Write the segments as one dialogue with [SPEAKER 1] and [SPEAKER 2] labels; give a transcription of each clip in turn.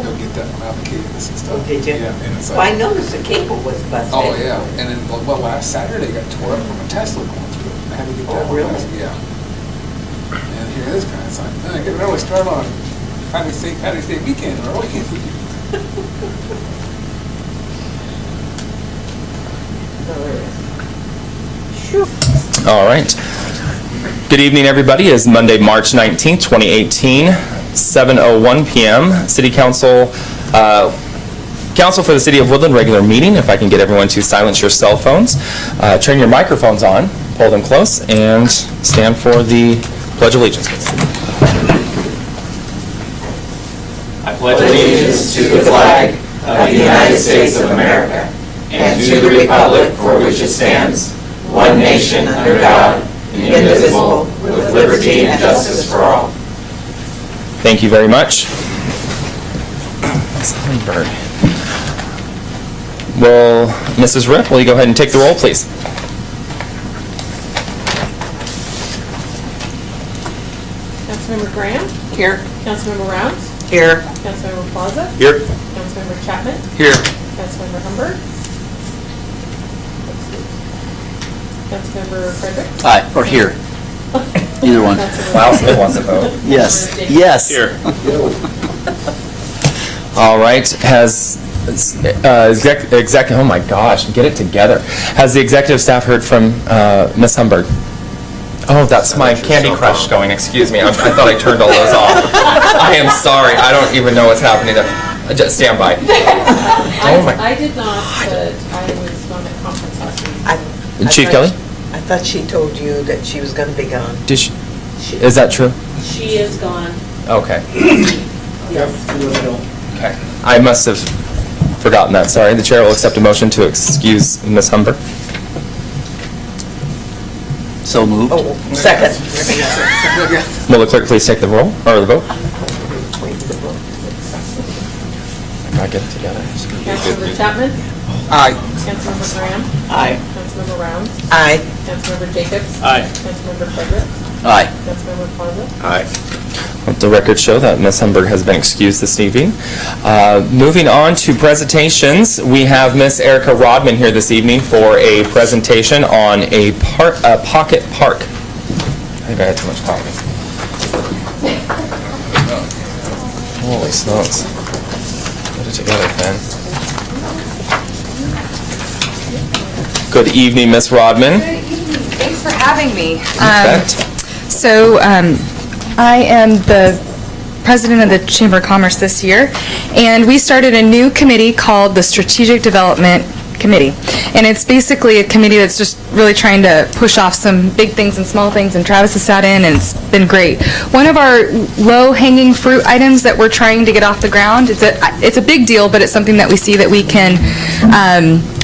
[SPEAKER 1] go get that from Albuquerque and stuff.
[SPEAKER 2] Oh, did you?
[SPEAKER 1] Yeah, and it's
[SPEAKER 2] Well, I
[SPEAKER 1] like,
[SPEAKER 2] noticed the cable was busted.
[SPEAKER 1] oh yeah, and then well, last Saturday got tore up from a Tesla going through it. I had to get that
[SPEAKER 2] Oh, really?
[SPEAKER 1] replaced. Yeah. And here it is, kind of it's like, I get an early start on Patty's Day weekend early.
[SPEAKER 3] All right. Good evening, everybody. It's Monday, March 19th, 2018, 7:01 p.m. City Council, Council for the City of Woodland regular meeting. If I can get everyone to silence your cell phones, turn your microphones on, pull them close, and stand for the Pledge of Allegiance.
[SPEAKER 4] I pledge allegiance to the flag of the United States of America and to the republic for which it stands, one nation under God, indivisible, with liberty and justice for all.
[SPEAKER 3] Thank you very much. Songbird. Well, Mrs. Ripp, will you go ahead and take the roll, please?
[SPEAKER 5] Councilmember Graham?
[SPEAKER 2] Here.
[SPEAKER 5] Councilmember Rounds?
[SPEAKER 2] Here.
[SPEAKER 5] Councilmember Plaza?
[SPEAKER 3] Here.
[SPEAKER 5] Councilmember Chapman?
[SPEAKER 1] Here.
[SPEAKER 5] Councilmember Humbert? Councilmember Frederick?
[SPEAKER 6] Aye, or here. Either one.
[SPEAKER 3] Wow, Smith wants to vote.
[SPEAKER 6] Yes, yes.
[SPEAKER 3] Here. All right, has oh my gosh, get it together. Has the executive staff heard from Ms. Humbert? Oh, that's my Candy Crush going, excuse me. I thought I turned all those off. I am sorry, I don't even know what's happening there. Just stand by. Oh my.
[SPEAKER 5] I did not, but I was on a conference last week.
[SPEAKER 3] Chief Kelly?
[SPEAKER 2] I thought she told you that she was going to be gone.
[SPEAKER 3] Did she? Is that true?
[SPEAKER 5] She is gone.
[SPEAKER 3] Okay.
[SPEAKER 5] Yes.
[SPEAKER 3] Okay. I must have forgotten that, sorry. The chair will accept a motion to excuse Ms. Humbert.
[SPEAKER 6] So moved.
[SPEAKER 2] Oh, second.
[SPEAKER 3] Will the clerk please take the roll, or the vote? I get it together.
[SPEAKER 5] Councilmember Chapman?
[SPEAKER 1] Aye.
[SPEAKER 5] Councilmember Graham?
[SPEAKER 2] Aye.
[SPEAKER 5] Councilmember Rounds?
[SPEAKER 2] Aye.
[SPEAKER 5] Councilmember Jacobs?
[SPEAKER 6] Aye.
[SPEAKER 5] Councilmember Frederick?
[SPEAKER 6] Aye.
[SPEAKER 5] Councilmember Plaza?
[SPEAKER 1] Aye.
[SPEAKER 3] Let the record show that Ms. Humbert has been excused this evening. Moving on to presentations, we have Ms. Erica Rodman here this evening for a presentation on a pocket park. I think I had too much coffee. Holy smokes. Put it together, man. Good evening, Ms. Rodman.
[SPEAKER 7] Good evening. Thanks for having me.
[SPEAKER 3] You bet.
[SPEAKER 7] I am the president of the Chamber of Commerce this year, and we started a new committee called the Strategic Development Committee. And it's basically a committee that's just really trying to push off some big things and small things, and Travis has sat in, and it's been great. One of our low-hanging fruit items that we're trying to get off the ground, it's a big deal, but it's something that we see that we can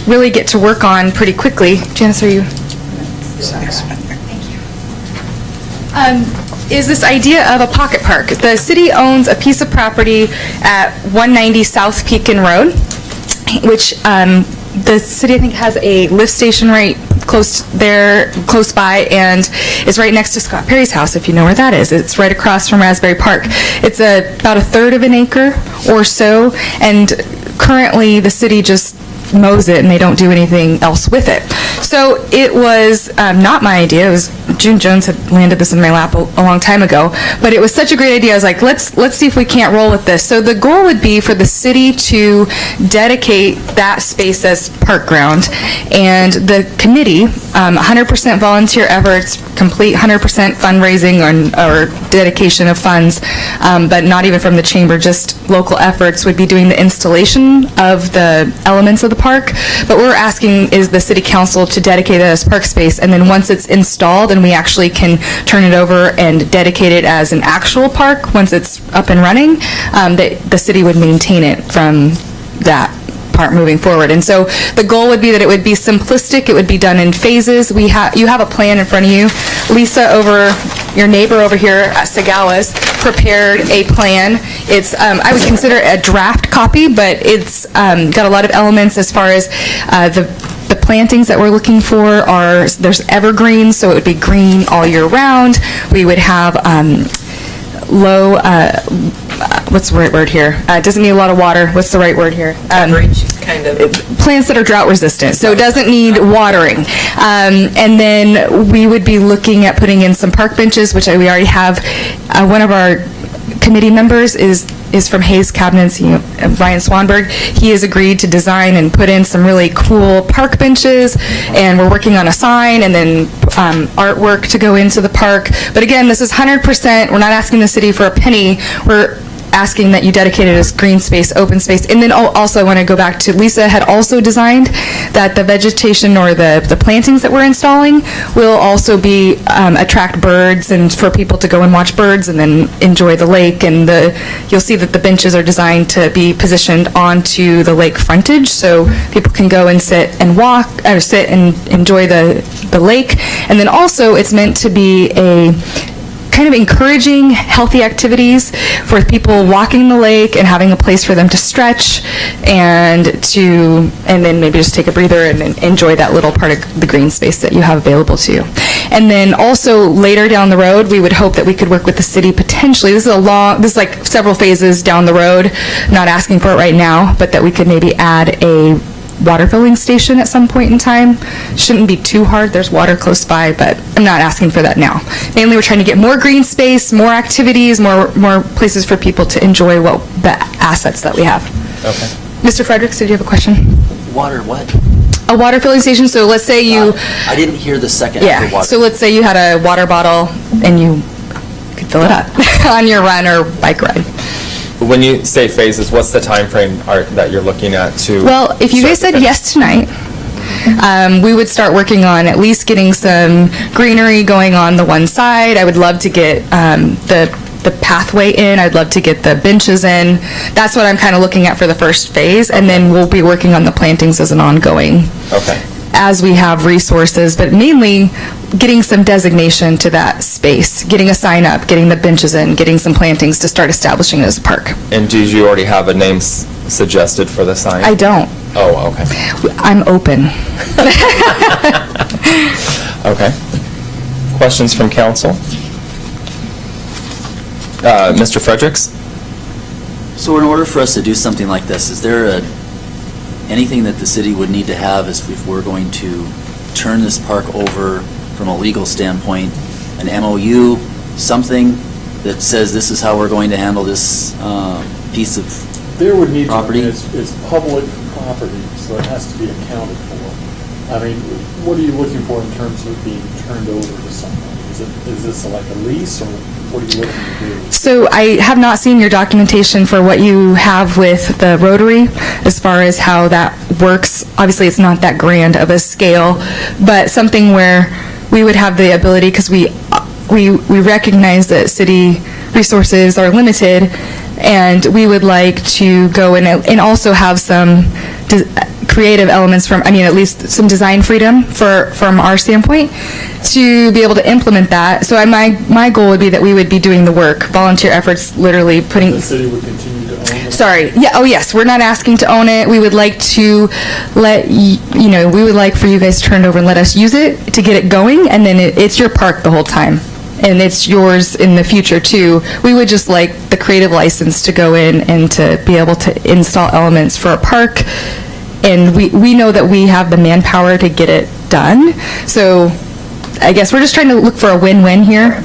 [SPEAKER 7] really get to work on pretty quickly. Janice, are you? Is this idea of a pocket park. The city owns a piece of property at 190 South Pekin Road, which the city, I think, has a lift station right close by, and is right next to Scott Perry's house, if you know where that is. It's right across from Raspberry Park. It's about a third of an acre or so, and currently the city just mows it and they don't do anything else with it. So it was not my idea. It was June Jones had landed this in my lap a long time ago, but it was such a great idea. I was like, let's see if we can't roll with this. So the goal would be for the city to dedicate that space as park ground, and the committee, 100% volunteer efforts, complete 100% fundraising or dedication of funds, but not even from the chamber, just local efforts, would be doing the installation of the elements of the park. But what we're asking is the city council to dedicate it as park space, and then once it's installed and we actually can turn it over and dedicate it as an actual park, once it's up and running, that the city would maintain it from that part moving forward. And so the goal would be that it would be simplistic, it would be done in phases. You have a plan in front of you. Lisa, your neighbor over here at Sagawa's, prepared a plan. It's, I would consider it a draft copy, but it's got a lot of elements as far as the plantings that we're looking for there's evergreens, so it would be green all year round. We would have low, what's the right word here? It doesn't need a lot of water. What's the right word here?
[SPEAKER 2] Coverage, kind of.
[SPEAKER 7] Plants that are drought resistant, so it doesn't need watering. And then we would be looking at putting in some park benches, which we already have. One of our committee members is from Hayes Cabinets, Ryan Swanberg. He has agreed to design and put in some really cool park benches, and we're working on a sign and then artwork to go into the park. But again, this is 100%, we're not asking the city for a penny, we're asking that you dedicate it as green space, open space. And then also I want to go back to, Lisa had also designed that the vegetation or the plantings that we're installing will also be, attract birds and for people to go and watch birds and then enjoy the lake. And you'll see that the benches are designed to be positioned onto the lake frontage, so people can go and sit and walk, or sit and enjoy the lake. And then also it's meant to be a kind of encouraging healthy activities for people walking the lake and having a place for them to stretch and then maybe just take a breather and enjoy that little part of the green space that you have available to you. And then also later down the road, we would hope that we could work with the city potentially. This is like several phases down the road, not asking for it right now, but that we could maybe add a water filling station at some point in time. Shouldn't be too hard, there's water close by, but I'm not asking for that now. Mainly we're trying to get more green space, more activities, more places for people to enjoy the assets that we have.
[SPEAKER 3] Okay.
[SPEAKER 7] Mr. Fredericks, did you have a question?
[SPEAKER 6] Water what?
[SPEAKER 7] A water filling station, so let's say you,
[SPEAKER 6] I didn't hear the second after
[SPEAKER 7] yeah,
[SPEAKER 6] water.
[SPEAKER 7] so let's say you had a water bottle and you could fill it up on your run or bike ride.
[SPEAKER 3] When you say phases, what's the time frame that you're looking at to?
[SPEAKER 7] Well, if you guys
[SPEAKER 3] start
[SPEAKER 7] said
[SPEAKER 3] to
[SPEAKER 7] yes tonight, we would start working on at least getting some greenery going on the one side. I would love to get the pathway in. I'd love to get the benches in. That's what I'm kind of looking at for the first phase, and then we'll be working on the plantings as an ongoing.
[SPEAKER 3] Okay.
[SPEAKER 7] As we have resources, but mainly getting some designation to that space, getting a sign up, getting the benches in, getting some plantings to start establishing it as a park.
[SPEAKER 3] And do you already have a name suggested for the sign?
[SPEAKER 7] I don't.
[SPEAKER 3] Oh, okay.
[SPEAKER 7] I'm open.
[SPEAKER 3] Okay. Questions from council? Mr. Fredericks?
[SPEAKER 6] So in order for us to do something like this, is there anything that the city would need to have if we're going to turn this park over from a legal standpoint, an MOU, something that says this is how we're going to handle this piece of
[SPEAKER 8] There would need
[SPEAKER 6] property?
[SPEAKER 8] to, it's public property, so it has to be accounted for. I mean, what are you looking for in terms of being turned over to someone? Is this like a lease, or what are you looking to do?
[SPEAKER 7] So I have not seen your documentation for what you have with the Rotary as far as how that works. Obviously, it's not that grand of a scale, but something where we would have the ability, because we recognize that city resources are limited, and we would like to go in and also have some creative elements from, at least some design freedom from our standpoint to be able to implement that. So my goal would be that we would be doing the work, volunteer efforts, literally putting.
[SPEAKER 8] The city would continue to own it?
[SPEAKER 7] Sorry. Yeah. Oh, yes. We're not asking to own it. We would like to we would like for you guys to turn it over and let us use it to get it going, and then it's your park the whole time. And it's yours in the future, too. We would just like the creative license to go in and to be able to install elements for a park. And we know that we have the manpower to get it done. So I guess we're just trying to look for a win-win here.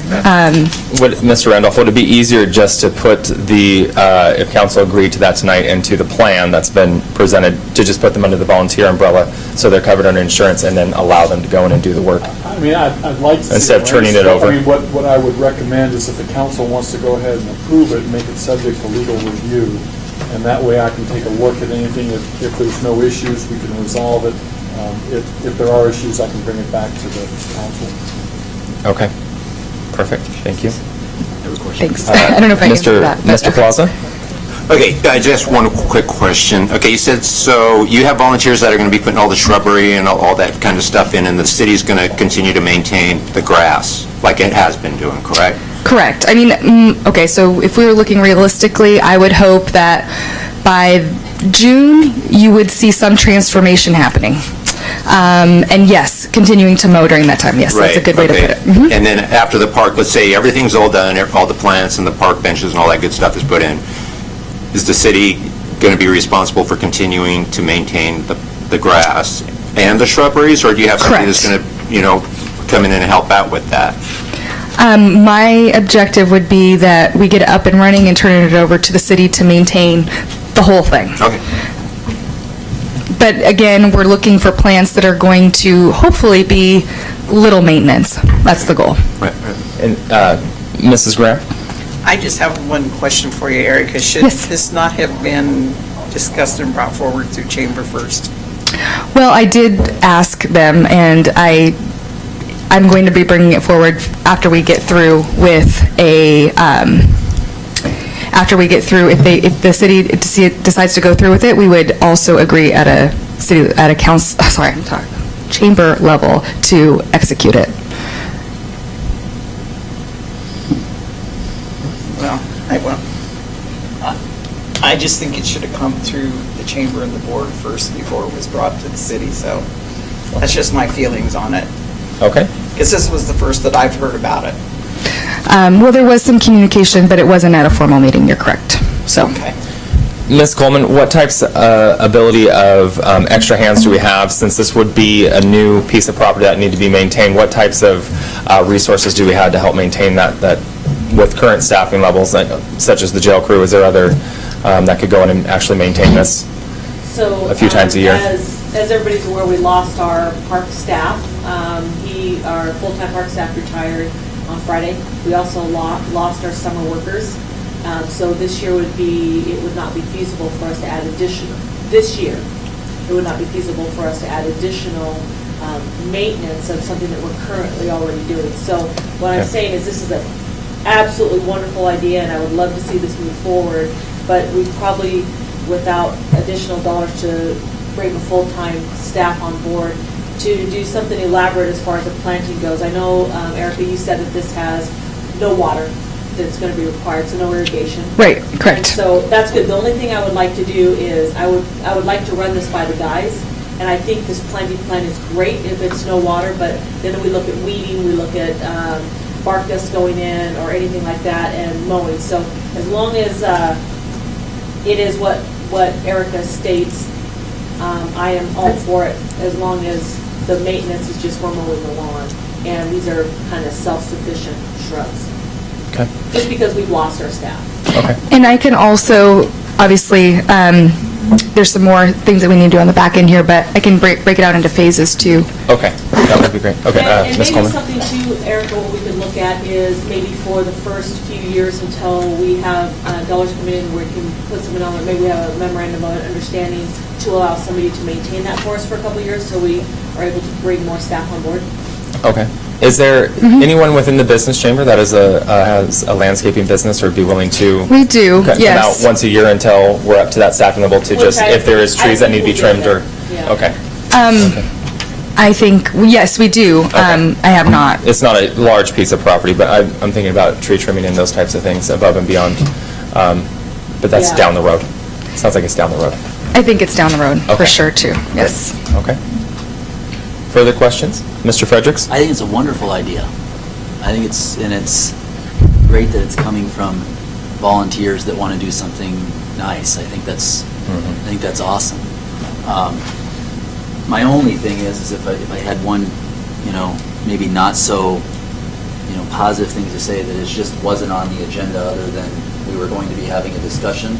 [SPEAKER 3] Mr. Randolph, would it be easier just to put if council agreed to that tonight, into the plan that's been presented, to just put them under the volunteer umbrella so they're covered under insurance, and then allow them to go in and do the work?
[SPEAKER 8] I mean, I'd like to see
[SPEAKER 3] Instead of
[SPEAKER 8] a
[SPEAKER 3] turning
[SPEAKER 8] lease.
[SPEAKER 3] it over.
[SPEAKER 8] I mean, what I would recommend is if the council wants to go ahead and approve it, make it subject to legal review, and that way I can take a look at anything. If there's no issues, we can resolve it. If there are issues, I can bring it back to the council.
[SPEAKER 3] Okay. Perfect. Thank you.
[SPEAKER 7] Thanks. I don't know if I answered that. but-
[SPEAKER 3] Mr. Plaza?
[SPEAKER 9] Okay, just one quick question. Okay, you said, so you have volunteers that are going to be putting all the shrubbery and all that kind of stuff in, and the city's going to continue to maintain the grass like it has been doing, correct?
[SPEAKER 7] Correct. Okay, so if we were looking realistically, I would hope that by June, you would see some transformation happening. And yes, continuing to mow during that time. Yes, that's a
[SPEAKER 9] Right,
[SPEAKER 7] good way to
[SPEAKER 9] okay.
[SPEAKER 7] put it. Mhm.
[SPEAKER 9] And then after the park, let's say everything's all done, all the plants and the park benches and all that good stuff is put in, is the city going to be responsible for continuing to maintain the grass and the shrubberies, or do you have somebody that's
[SPEAKER 7] Correct.
[SPEAKER 9] going to, come in and help out with that?
[SPEAKER 7] My objective would be that we get it up and running and turn it over to the city to maintain the whole thing.
[SPEAKER 9] Okay.
[SPEAKER 7] But again, we're looking for plants that are going to hopefully be little maintenance. That's the goal.
[SPEAKER 9] Right, right.
[SPEAKER 3] And Mrs. Graham?
[SPEAKER 10] I just have one question for you, Erica. Should
[SPEAKER 7] Yes.
[SPEAKER 10] this not have been discussed and brought forward through chamber first?
[SPEAKER 7] Well, I did ask them, and I'm going to be bringing it forward after we get through with if the city decides to go through with it, we would also agree at a chamber level to execute it.
[SPEAKER 10] Well, I just think it should have come through the chamber and the board first before it was brought to the city, so that's just my feelings on it.
[SPEAKER 3] Okay.
[SPEAKER 10] Because this was the first that I've heard about it.
[SPEAKER 7] Well, there was some communication, but it wasn't at a formal meeting, you're correct. So,
[SPEAKER 10] Okay.
[SPEAKER 3] Ms. Coleman, what types ability of extra hands do we have, since this would be a new piece of property that need to be maintained? What types of resources do we have to help maintain that with current staffing levels, such as the jail crew? Is there other that could go in and actually maintain this?
[SPEAKER 11] So,
[SPEAKER 3] A few times a year.
[SPEAKER 11] As everybody's aware, we lost our park staff. Our full-time park staff retired on Friday. We also lost our summer workers. So this year it would not be feasible for us to add additional maintenance of something that we're currently already doing. So what I'm
[SPEAKER 3] Okay.
[SPEAKER 11] saying is this is an absolutely wonderful idea, and I would love to see this move forward, but we probably, without additional dollars to bring a full-time staff on board, to do something elaborate as far as the planting goes. I know, Erica, you said that this has no water that's going to be required, so no irrigation.
[SPEAKER 7] right,
[SPEAKER 11] And
[SPEAKER 7] correct.
[SPEAKER 11] so that's good. The only thing I would like to do is, I would like to run this by the guys, and I think this planting plan is great if it's no water, but then we look at weeding, we look at bark dust going in, or anything like that, and mowing. So as long as it is what Erica states, I am all for it, as long as the maintenance is just for mowing the lawn. And these are kind of self-sufficient shrubs,
[SPEAKER 3] Okay.
[SPEAKER 11] just because we've lost our staff.
[SPEAKER 3] Okay.
[SPEAKER 7] And I can also, obviously, there's some more things that we need to do on the back end here, but I can break it out into phases too.
[SPEAKER 3] Okay. That would be great. Okay,
[SPEAKER 11] And
[SPEAKER 3] Ms.
[SPEAKER 11] maybe
[SPEAKER 3] Coleman?
[SPEAKER 11] something too, Erica, what we could look at is maybe for the first few years until we have dollars come in, where we can put something on, maybe we have a memorandum of understanding to allow somebody to maintain that for us for a couple of years till we are able to bring more staff on board.
[SPEAKER 3] Okay. Is there anyone within the business chamber that has a landscaping business or would be willing to?
[SPEAKER 7] We do,
[SPEAKER 3] Come out
[SPEAKER 7] yes.
[SPEAKER 3] once a year until we're up to that staffing level to
[SPEAKER 11] Which
[SPEAKER 3] just, if there is trees that need to be
[SPEAKER 11] think we'll
[SPEAKER 3] trimmed
[SPEAKER 11] do
[SPEAKER 3] or?
[SPEAKER 11] that. Yeah.
[SPEAKER 3] Okay.
[SPEAKER 7] I think, yes, we do. I have not.
[SPEAKER 3] It's not a large piece of property, but I'm thinking about tree trimming and those types of things above and beyond. But that's
[SPEAKER 11] Yeah.
[SPEAKER 3] down the road. Sounds like it's down the road.
[SPEAKER 7] I think it's down the road, for
[SPEAKER 3] Okay.
[SPEAKER 7] sure, too. Yes.
[SPEAKER 3] Okay. Further questions? Mr. Fredericks?
[SPEAKER 6] I think it's a wonderful idea. I think it's great that it's coming from volunteers that want to do something nice. I think that's awesome. My only thing is if I had one, maybe not so, positive thing to say, that it just wasn't on the agenda, other than we were going to be having a discussion.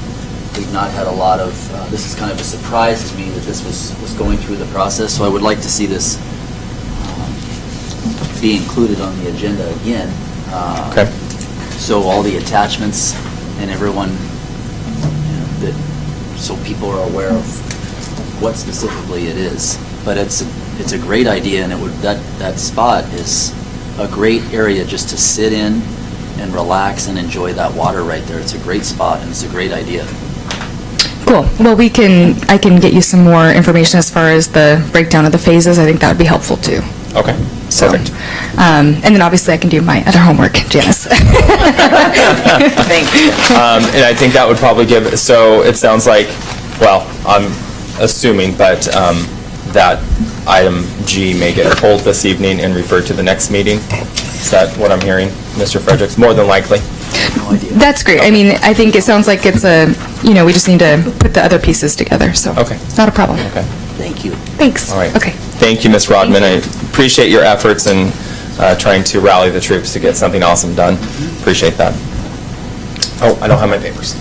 [SPEAKER 6] We've not had a lot of, this is kind of a surprise to me that this was going through the process, so I would like to see this be included on the agenda again.
[SPEAKER 3] Okay.
[SPEAKER 6] So all the attachments and everyone, so people are aware of what specifically it is. But it's a great idea, and that spot is a great area just to sit in and relax and enjoy that water right there. It's a great spot, and it's a great idea.
[SPEAKER 7] Cool. Well, I can get you some more information as far as the breakdown of the phases. I think that would be helpful, too.
[SPEAKER 3] Okay.
[SPEAKER 7] So,
[SPEAKER 3] Perfect.
[SPEAKER 7] and then obviously I can do my other homework, Janice.
[SPEAKER 10] Thank you.
[SPEAKER 3] And I think that would probably give, so it sounds like, well, I'm assuming, but that item G may get pulled this evening and referred to the next meeting. Is that what I'm hearing, Mr. Fredericks? More than likely.
[SPEAKER 6] No idea.
[SPEAKER 7] That's great. I mean, I think it sounds like it's we just need to put the other pieces together, so.
[SPEAKER 3] Okay.
[SPEAKER 7] It's not a problem.
[SPEAKER 3] Okay.
[SPEAKER 6] Thank you.
[SPEAKER 7] Thanks.
[SPEAKER 3] All right.
[SPEAKER 7] Okay.
[SPEAKER 3] Thank you, Ms. Rodman. I appreciate your efforts in trying to rally the troops to get something awesome done. Appreciate that. Oh, I don't have my papers.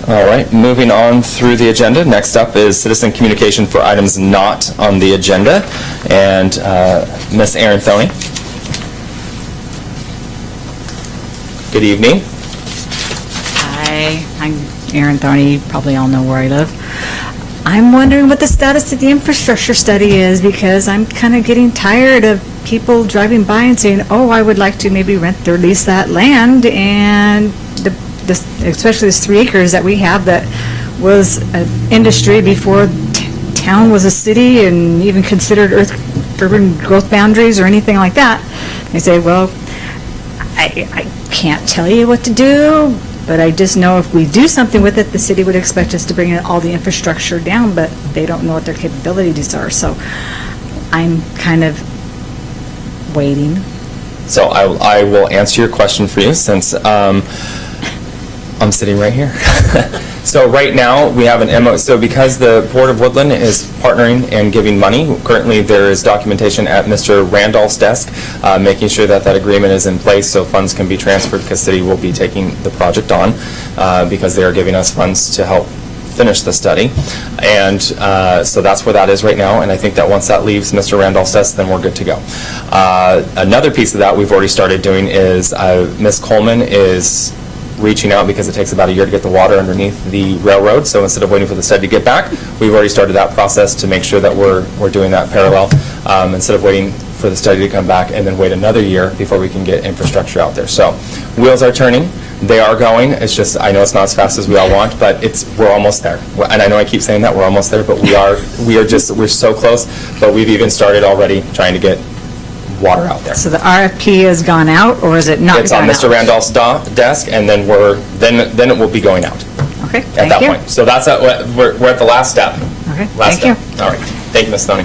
[SPEAKER 3] All right, moving on through the agenda. Next up is citizen communication for items not on the agenda. And Ms. Erin Thoney. Good evening.
[SPEAKER 12] Hi, I'm Erin Thorney. You probably all know where I live. I'm wondering what the status of the infrastructure study is, because I'm kind of getting tired of people driving by and saying, oh, I would like to maybe rent or lease that land, and especially this 3 acres that we have that was an industry before town was a city and even considered urban growth boundaries or anything like that. They say, well, I can't tell you what to do, but I just know if we do something with it, the city would expect us to bring in all the infrastructure down, but they don't know what their capabilities are. So I'm kind of waiting.
[SPEAKER 3] So I will answer your question for you since I'm sitting right here. So right now, we have an MO, so because the Board of Woodland is partnering and giving money, currently there is documentation at Mr. Randolph's desk, making sure that that agreement is in place so funds can be transferred, because city will be taking the project on, because they are giving us funds to help finish the study. And so that's where that is right now, and I think that once that leaves Mr. Randolph's desk, then we're good to go. Another piece of that we've already started doing is Ms. Coleman is reaching out, because it takes about a year to get the water underneath the railroad. So instead of waiting for the study to get back, we've already started that process to make sure that we're doing that parallel, instead of waiting for the study to come back and then wait another year before we can get infrastructure out there. So wheels are turning. They are going. It's just, I know it's not as fast as we all want, but we're almost there. And I know I keep saying that we're almost there, but we're so close. But we've even started already trying to get water out there.
[SPEAKER 12] So the RFP has gone out, or is it not
[SPEAKER 3] It's on
[SPEAKER 12] gone
[SPEAKER 3] Mr.
[SPEAKER 12] out?
[SPEAKER 3] Randolph's desk, and then then it will be going out
[SPEAKER 12] Okay,
[SPEAKER 3] at
[SPEAKER 12] thank
[SPEAKER 3] that
[SPEAKER 12] you.
[SPEAKER 3] point. So that's we're at the last step.
[SPEAKER 12] Okay,
[SPEAKER 3] Last
[SPEAKER 12] thank
[SPEAKER 3] step.
[SPEAKER 12] you.
[SPEAKER 3] All right. Thank you, Ms. Stoney.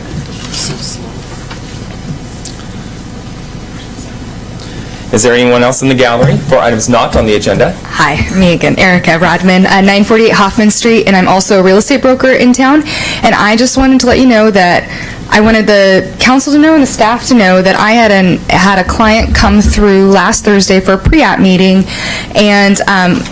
[SPEAKER 3] Is there anyone else in the gallery for items not on the agenda?
[SPEAKER 7] Hi, me again, Erica Rodman, 948 Hoffman Street, and I'm also a real estate broker in town. And I just wanted to let you know that I wanted the council to know and the staff to know that I had a client come through last Thursday for a pre-app meeting, and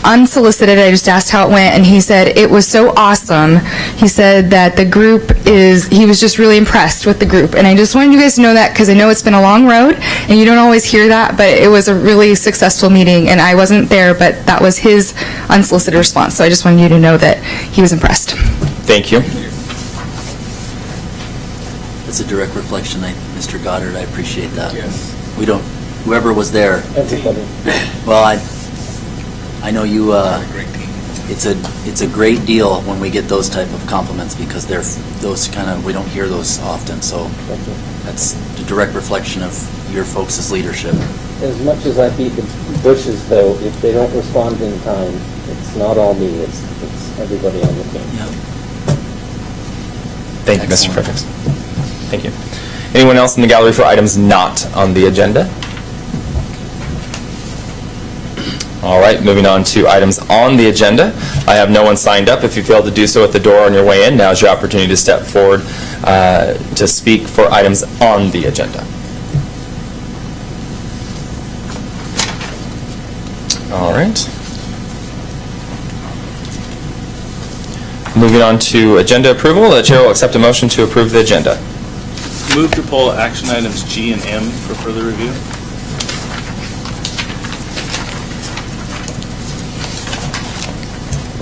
[SPEAKER 7] unsolicited, I just asked how it went, and he said it was so awesome. He said that the group he was just really impressed with the group. And I just wanted you guys to know that, because I know it's been a long road, and you don't always hear that, but it was a really successful meeting, and I wasn't there, but that was his unsolicited response. So I just wanted you to know that he was impressed.
[SPEAKER 3] Thank you.
[SPEAKER 6] It's a direct reflection, Mr. Goddard, I appreciate that.
[SPEAKER 1] Yes.
[SPEAKER 6] Whoever was there,
[SPEAKER 1] Everybody.
[SPEAKER 6] well, I know you,
[SPEAKER 1] Great team.
[SPEAKER 6] it's a great deal when we get those type of compliments, because we don't hear those often, so that's a direct reflection of your folks' leadership.
[SPEAKER 13] As much as I beat the bushes, though, if they don't respond in time, it's not all me, it's everybody on the team.
[SPEAKER 6] Yeah.
[SPEAKER 3] Thank you, Mr.
[SPEAKER 6] Excellent.
[SPEAKER 3] Fredericks. Thank you. Anyone else in the gallery for items not on the agenda? All right, moving on to items on the agenda. I have no one signed up. If you failed to do so at the door on your way in, now's your opportunity to step forward to speak for items on the agenda. All right. Moving on to agenda approval, the chair will accept a motion to approve the agenda.
[SPEAKER 14] Move to pull action items G and M for further review.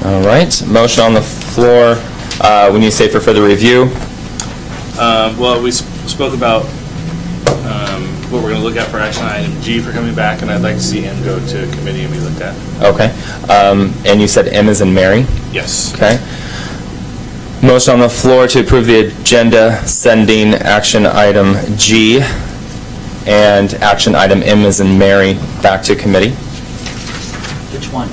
[SPEAKER 3] All right, motion on the floor. When you say for further review,
[SPEAKER 14] Well, we spoke about what we're going to look at for action item G for coming back, and I'd like to see M go to committee and be looked at.
[SPEAKER 3] Okay. And you said M as in Mary?
[SPEAKER 14] Yes.
[SPEAKER 3] Okay. Motion on the floor to approve the agenda, sending action item G and action item M as in Mary back to committee.
[SPEAKER 6] Which one?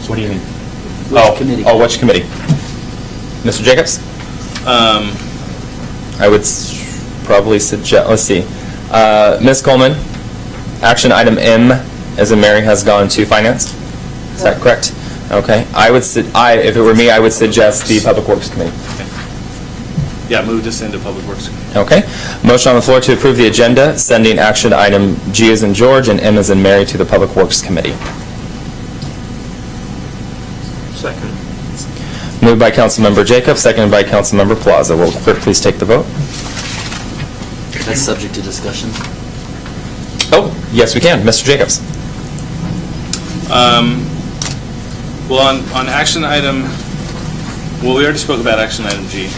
[SPEAKER 3] What do you mean?
[SPEAKER 6] Which committee?
[SPEAKER 3] Oh, which committee? Mr. Jacobs? I would probably suggest, let's see. Ms. Coleman, action item M as in Mary has gone to finance? Is that correct? Okay. If it were me, I would suggest the Public Works Committee.
[SPEAKER 14] Yeah, move this into Public Works.
[SPEAKER 3] Okay. Motion on the floor to approve the agenda, sending action item G as in George and M as in Mary to the Public Works Committee.
[SPEAKER 13] Second.
[SPEAKER 3] Moved by Councilmember Jacobs, seconded by Councilmember Plaza. Will clerk please take the vote?
[SPEAKER 6] That's subject to discussion.
[SPEAKER 3] Oh, yes, we can. Mr. Jacobs?
[SPEAKER 14] Well, on action item, well, we already spoke about action item G.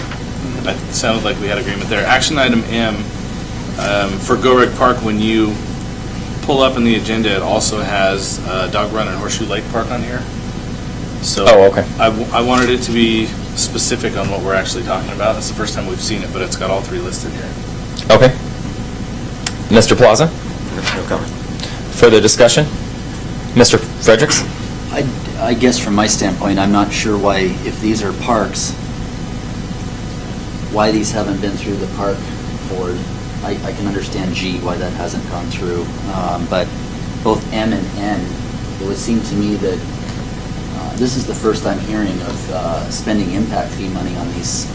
[SPEAKER 14] It sounded like we had agreement there. Action item M, for Go-Rec Park, when you pull up in the agenda, it also has Dog Run and Horseshoe Lake Park on here. So
[SPEAKER 3] Oh, okay.
[SPEAKER 14] I wanted it to be specific on what we're actually talking about. It's the first time we've seen it, but it's got all three listed here.
[SPEAKER 3] Okay. Mr. Plaza?
[SPEAKER 9] No comment.
[SPEAKER 3] Further discussion? Mr. Fredericks?
[SPEAKER 6] I guess from my standpoint, I'm not sure why, if these are parks, why these haven't been through the park board. I can understand G, why that hasn't gone through. But both M and N, it would seem to me that this is the first I'm hearing of spending impact fee money on these,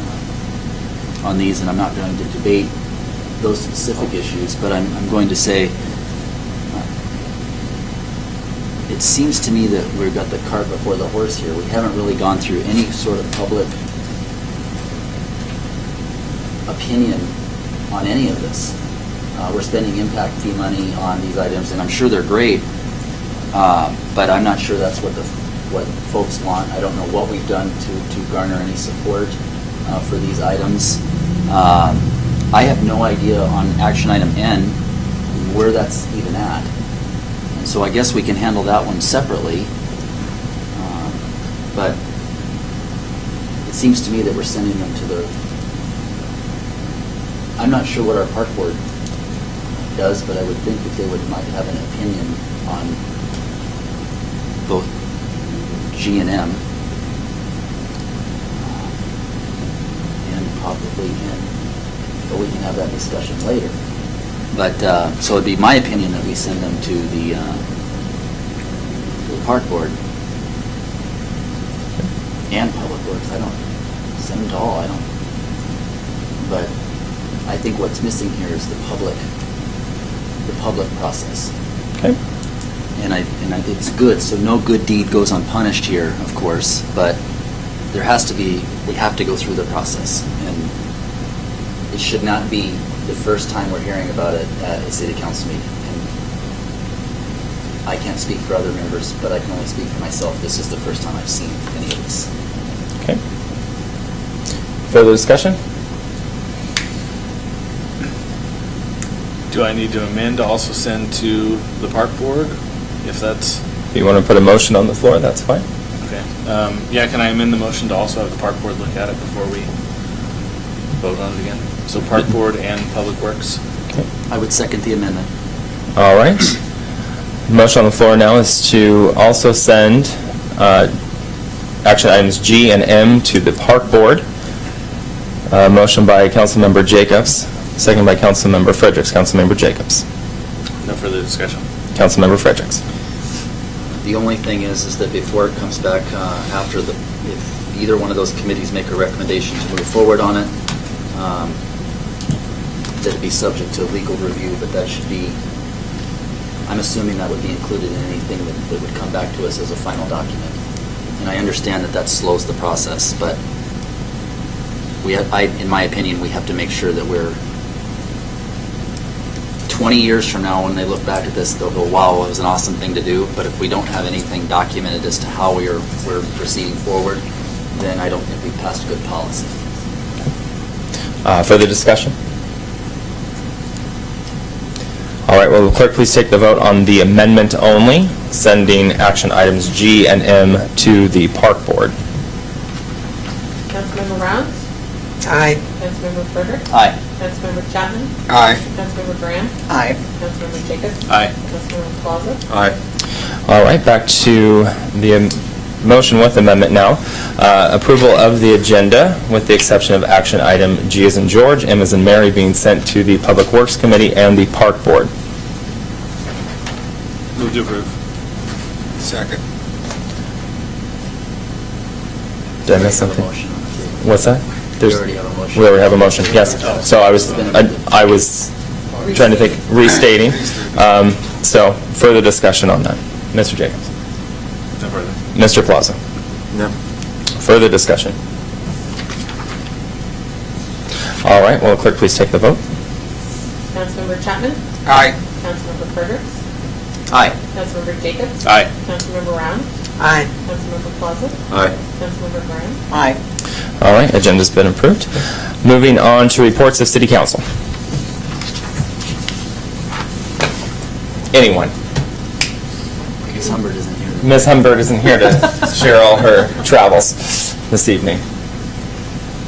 [SPEAKER 6] and I'm not going to debate those specific issues, but I'm going to say, it seems to me that we've got the cart before the horse here. We haven't really gone through any sort of public opinion on any of this. We're spending impact fee money on these items, and I'm sure they're great, but I'm not sure that's what folks want. I don't know what we've done to garner any support for these items. I have no idea on action item N where that's even at. And so I guess we can handle that one separately. But it seems to me that we're sending them to the, I'm not sure what our park board does, but I would think that they might have an opinion on both G and M, and probably N, but we can have that discussion later. But, so it'd be my opinion that we send them to the park board and Public Works. I don't, send them to all, I don't. But I think what's missing here is the public process.
[SPEAKER 3] Okay.
[SPEAKER 6] And I think it's good, so no good deed goes unpunished here, of course, but there has to be, we have to go through the process. And it should not be the first time we're hearing about it at a city council meeting. And I can't speak for other members, but I can only speak for myself. This is the first time I've seen any of this.
[SPEAKER 3] Okay. Further discussion?
[SPEAKER 14] Do I need to amend to also send to the park board, if that's?
[SPEAKER 3] If you want to put a motion on the floor, that's fine.
[SPEAKER 14] Okay. Yeah, can I amend the motion to also have the park board look at it before we vote on it again? So park board and Public Works?
[SPEAKER 6] I would second the amendment.
[SPEAKER 3] All right. The motion on the floor now is to also send action items G and M to the park board. Motion by Councilmember Jacobs, second by Councilmember Fredericks. Councilmember Jacobs.
[SPEAKER 14] No further discussion.
[SPEAKER 3] Councilmember Fredericks.
[SPEAKER 6] The only thing is that before it comes back, after if either one of those committees make a recommendation to move forward on it, that it be subject to legal review, but that should be, I'm assuming that would be included in anything that would come back to us as a final document. And I understand that slows the process, but in my opinion, we have to make sure that we're 20 years from now, when they look back at this, they'll go, wow, it was an awesome thing to do. But if we don't have anything documented as to how we're proceeding forward, then I don't think we've passed a good policy.
[SPEAKER 3] Further discussion? All right, will the clerk please take the vote on the amendment only, sending action items G and M to the Park Board?
[SPEAKER 5] Councilmember Rounds,
[SPEAKER 2] Aye.
[SPEAKER 5] Councilmember Frederick,
[SPEAKER 6] Aye.
[SPEAKER 5] Councilmember Chapman,
[SPEAKER 1] Aye.
[SPEAKER 5] Councilmember Graham,
[SPEAKER 10] Aye.
[SPEAKER 5] Councilmember Jacobs.
[SPEAKER 14] Aye.
[SPEAKER 5] Councilmember Plaza.
[SPEAKER 1] Aye.
[SPEAKER 3] All right, back to the motion with amendment now. Approval of the agenda with the exception of action item G as in George, M as in Mary being sent to the Public Works Committee and the Park Board.
[SPEAKER 14] Move to approve.
[SPEAKER 1] Second.
[SPEAKER 3] Did I miss something? What's that?
[SPEAKER 6] We already have a motion.
[SPEAKER 3] We already have a motion, yes. So I was trying to think, restating. So further discussion on that. Mr. Jacobs.
[SPEAKER 14] No further.
[SPEAKER 3] Mr. Plaza.
[SPEAKER 1] No.
[SPEAKER 3] Further discussion. All right, will the clerk please take the vote?
[SPEAKER 5] Councilmember Chapman,
[SPEAKER 1] Aye.
[SPEAKER 5] Councilmember Frederick,
[SPEAKER 6] Aye.
[SPEAKER 5] Councilmember Jacobs.
[SPEAKER 14] Aye.
[SPEAKER 5] Councilmember Rounds,
[SPEAKER 2] Aye.
[SPEAKER 5] Councilmember Plaza,
[SPEAKER 1] Aye.
[SPEAKER 5] Councilmember Graham.
[SPEAKER 10] Aye.
[SPEAKER 3] All right, agenda's been approved. Moving on to reports of City Council. Anyone?
[SPEAKER 6] I guess Humbert isn't here.
[SPEAKER 3] Ms. Humbert isn't here to share all her travels this evening.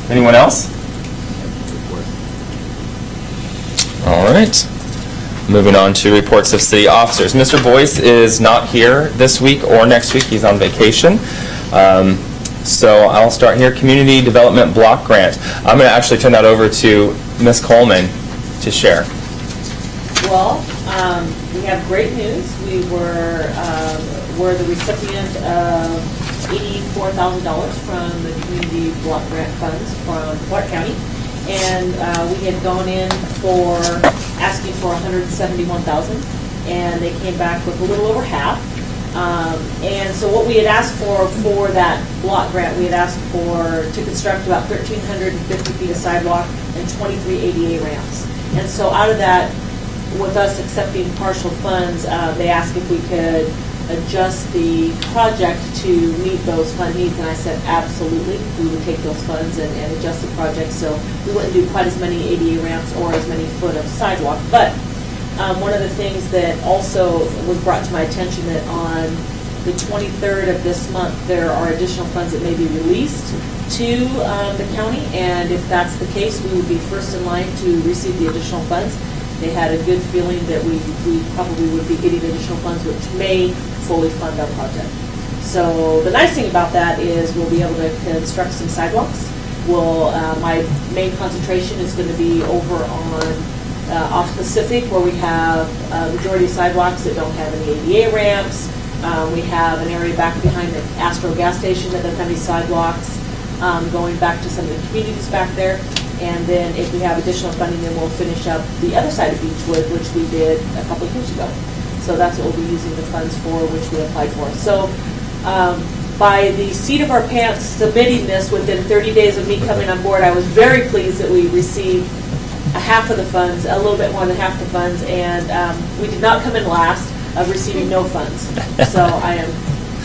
[SPEAKER 3] Anyone else? All right. Moving on to reports of city officers. Mr. Boyce is not here this week or next week. He's on vacation. So I'll start here. Community Development Block Grant. I'm going to actually turn that over to Ms. Coleman to share.
[SPEAKER 11] Well, we have great news. We were the recipient of $84,000 from the Community Block Grant Funds from Clark County. And we had gone in for asking for $171,000, and they came back with a little over half. And so what we had asked for that block grant, we had asked to construct about 1,350 feet of sidewalk and 23 ADA ramps. And so out of that, with us accepting partial funds, they asked if we could adjust the project to meet those fund needs, and I said absolutely, we would take those funds and adjust the project, so we wouldn't do quite as many ADA ramps or as many foot of sidewalk. But one of the things that also was brought to my attention that on the 23rd of this month, there are additional funds that may be released to the county, and if that's the case, we would be first in line to receive the additional funds. They had a good feeling that we probably would be getting additional funds, which may fully fund our project. So the nice thing about that is we'll be able to construct some sidewalks. My main concentration is going to be over on off Pacific, where we have a majority of sidewalks that don't have any ADA ramps. We have an area back behind the Astro gas station that doesn't have any sidewalks, going back to some of the communities back there. And then if we have additional funding, then we'll finish up the other side of Beechwood, which we did a couple of years ago. So that's what we'll be using the funds for, which we applied for. So by the seat of our pants submitting this within 30 days of me coming on board, I was very pleased that we received a half of the funds, a little bit more than half the funds, and we did not come in last of receiving no funds. So I am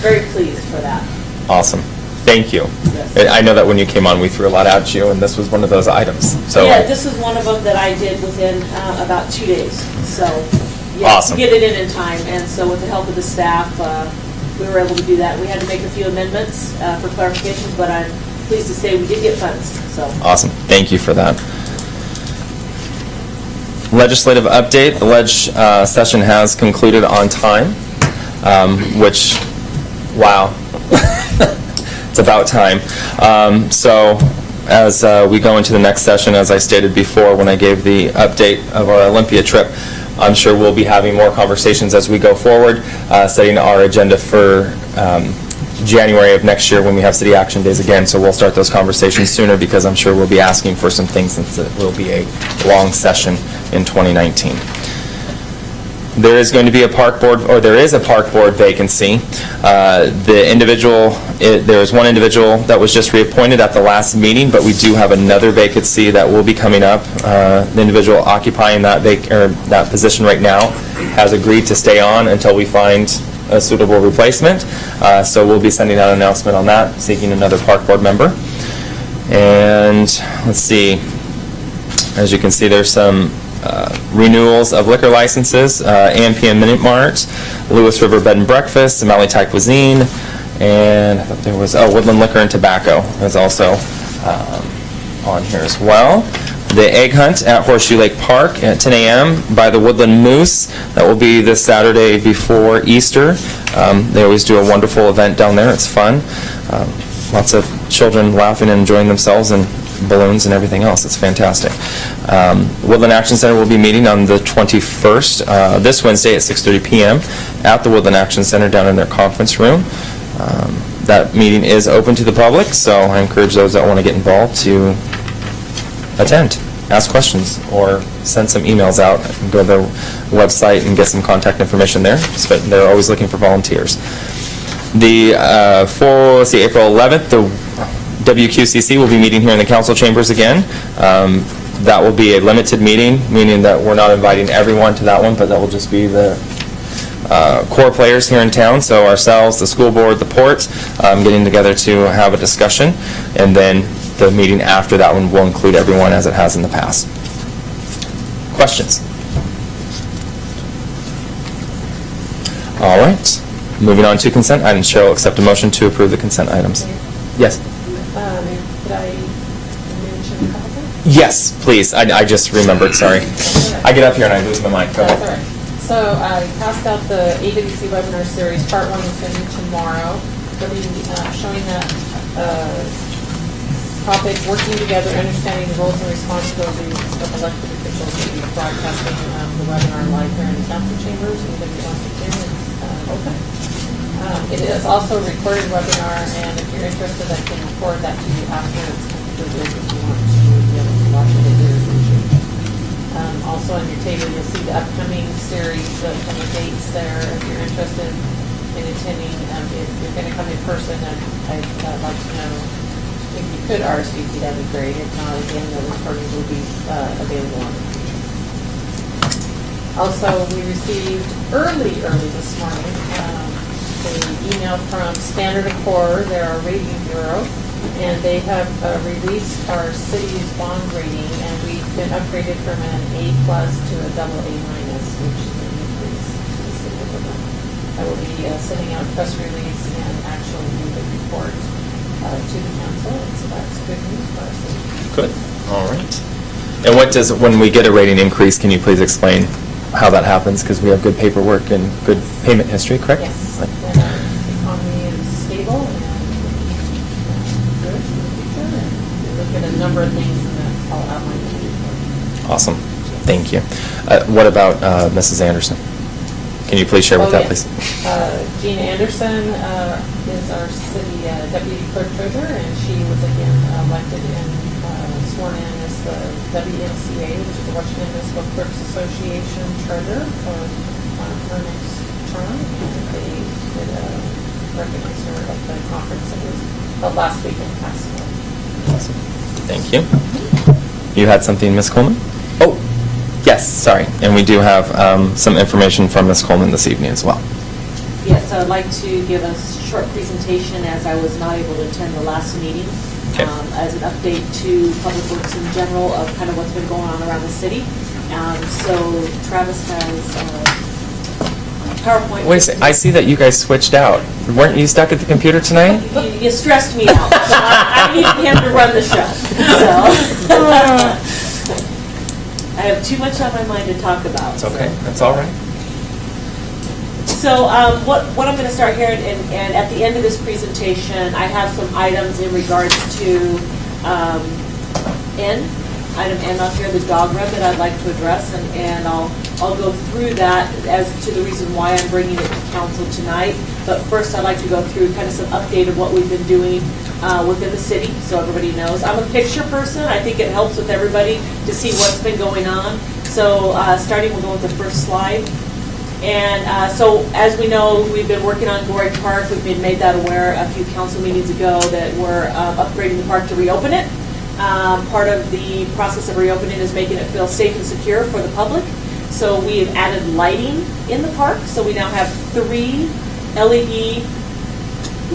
[SPEAKER 11] very pleased for that.
[SPEAKER 3] Awesome. Thank you.
[SPEAKER 11] Yes.
[SPEAKER 3] I know that when you came on, we threw a lot at you, and this was one of those items. So
[SPEAKER 11] Yeah, this was one of them that I did within about 2 days. So, yes,
[SPEAKER 3] Awesome.
[SPEAKER 11] to get it in time. And so with the help of the staff, we were able to do that. We had to make a few amendments for clarifications, but I'm pleased to say we did get funds, so.
[SPEAKER 3] Awesome. Thank you for that. Legislative update. The session has concluded on time, which, wow. It's about time. So as we go into the next session, as I stated before when I gave the update of our Olympia trip, I'm sure we'll be having more conversations as we go forward, setting our agenda for January of next year when we have city action days again. So we'll start those conversations sooner because I'm sure we'll be asking for some things since it will be a long session in 2019. There is going to be a park board, or there is a park board vacancy. There is one individual that was just reappointed at the last meeting, but we do have another vacancy that will be coming up. The individual occupying that position right now has agreed to stay on until we find a suitable replacement. So we'll be sending out an announcement on that, seeking another park board member. And let's see, as you can see, there's some renewals of liquor licenses, AM/PM Minute Mart, Lewis River Bed and Breakfast, Somali Thai Cuisine, and I thought there was, Woodland Liquor and Tobacco is also on here as well. The Egg Hunt at Horseshoe Lake Park at 10 a.m. by the Woodland Moose. That will be this Saturday before Easter. They always do a wonderful event down there. It's fun. Lots of children laughing and enjoying themselves, and balloons and everything else. It's fantastic. Woodland Action Center will be meeting on the 21st, this Wednesday at 6:30 p.m. at the Woodland Action Center down in their conference room. That meeting is open to the public, so I encourage those that want to get involved to attend, ask questions, or send some emails out. Go to their website and get some contact information there. But they're always looking for volunteers. April 11th, the WQCC will be meeting here in the council chambers again. That will be a limited meeting, meaning that we're not inviting everyone to that one, but that will just be the core players here in town, so ourselves, the school board, the port, getting together to have a discussion, and then the meeting after that one will include everyone as it has in the past. Questions? All right. Moving on to consent items. Cheryl, accept a motion to approve the consent items. Yes.
[SPEAKER 5] Could I mention a couple things?
[SPEAKER 3] Yes, please. I just remembered, sorry. I get up here and I lose my mind. Go
[SPEAKER 5] That's
[SPEAKER 3] ahead.
[SPEAKER 5] all right. So I passed out the AWC webinar series. Part 1 is going to be tomorrow. They'll be showing that topic, working together, understanding the roles and responsibilities of elected officials. We'll be broadcasting the webinar live here in the council chambers. Anybody wants to hear it, it's open. It is also a recorded webinar, and if you're interested, I can forward that to you after it's concluded if you want to be able to watch it at your leisure. Also on your table, you'll see the upcoming series, the dates there. If you're interested in attending, if you're going to come in person, I'd like to know if you could RSVP, that'd be great. If not, again, the recordings will be available on the future. Also, we received early this morning an email from Standard & Poor's, they're our rating bureau, and they have released our city's bond rating, and we've been upgraded from an A+ to a AA-, which is an increase significant. I will be sending out a press release and actually do the report to the council, and so that's good news for our city.
[SPEAKER 3] Good. All right. And what does, when we get a rating increase, can you please explain how that happens? Because we have good paperwork and good payment history, correct?
[SPEAKER 5] Yes. And our economy is stable and good for the future, and we look at a number of things, and that's all outlined in the report.
[SPEAKER 3] Awesome. Thank you. What about Mrs. Anderson? Can you please share with that, please?
[SPEAKER 5] Gina Anderson is our city deputy clerk treasurer, and she was again elected and sworn in as the WMCA, which is the Washington Municipal Clerks Association treasurer for her next term, and they did recognize her at the conference that was held last week in Pasco.
[SPEAKER 3] Awesome. Thank you. You had something, Ms. Coleman? Oh, yes, sorry. And we do have some information from Ms. Coleman this evening as well.
[SPEAKER 11] Yes, I'd like to give a short presentation as I was not able to attend the last meeting.
[SPEAKER 3] Okay.
[SPEAKER 11] As an update to Public Works in general of kind of what's been going on around the city. So Travis has PowerPoint.
[SPEAKER 3] Wait a second. I see that you guys switched out. Weren't you stuck at the computer tonight?
[SPEAKER 11] You stressed me out. So I needed him to run the show. So I have too much on my mind to talk about.
[SPEAKER 3] It's okay. That's all right.
[SPEAKER 11] So what I'm going to start here, and at the end of this presentation, I have some items in regards to item N up here, the dog run that I'd like to address, and I'll go through that as to the reason why I'm bringing it to council tonight. But first, I'd like to go through kind of some update of what we've been doing within the city, so everybody knows. I'm a picture person. I think it helps with everybody to see what's been going on. So starting, we'll go with the first slide. And so, as we know, we've been working on Gorey Park. We've been made that aware a few council meetings ago that we're upgrading the park to reopen it. Part of the process of reopening is making it feel safe and secure for the public. So we have added lighting in the park. So we now have 3 LED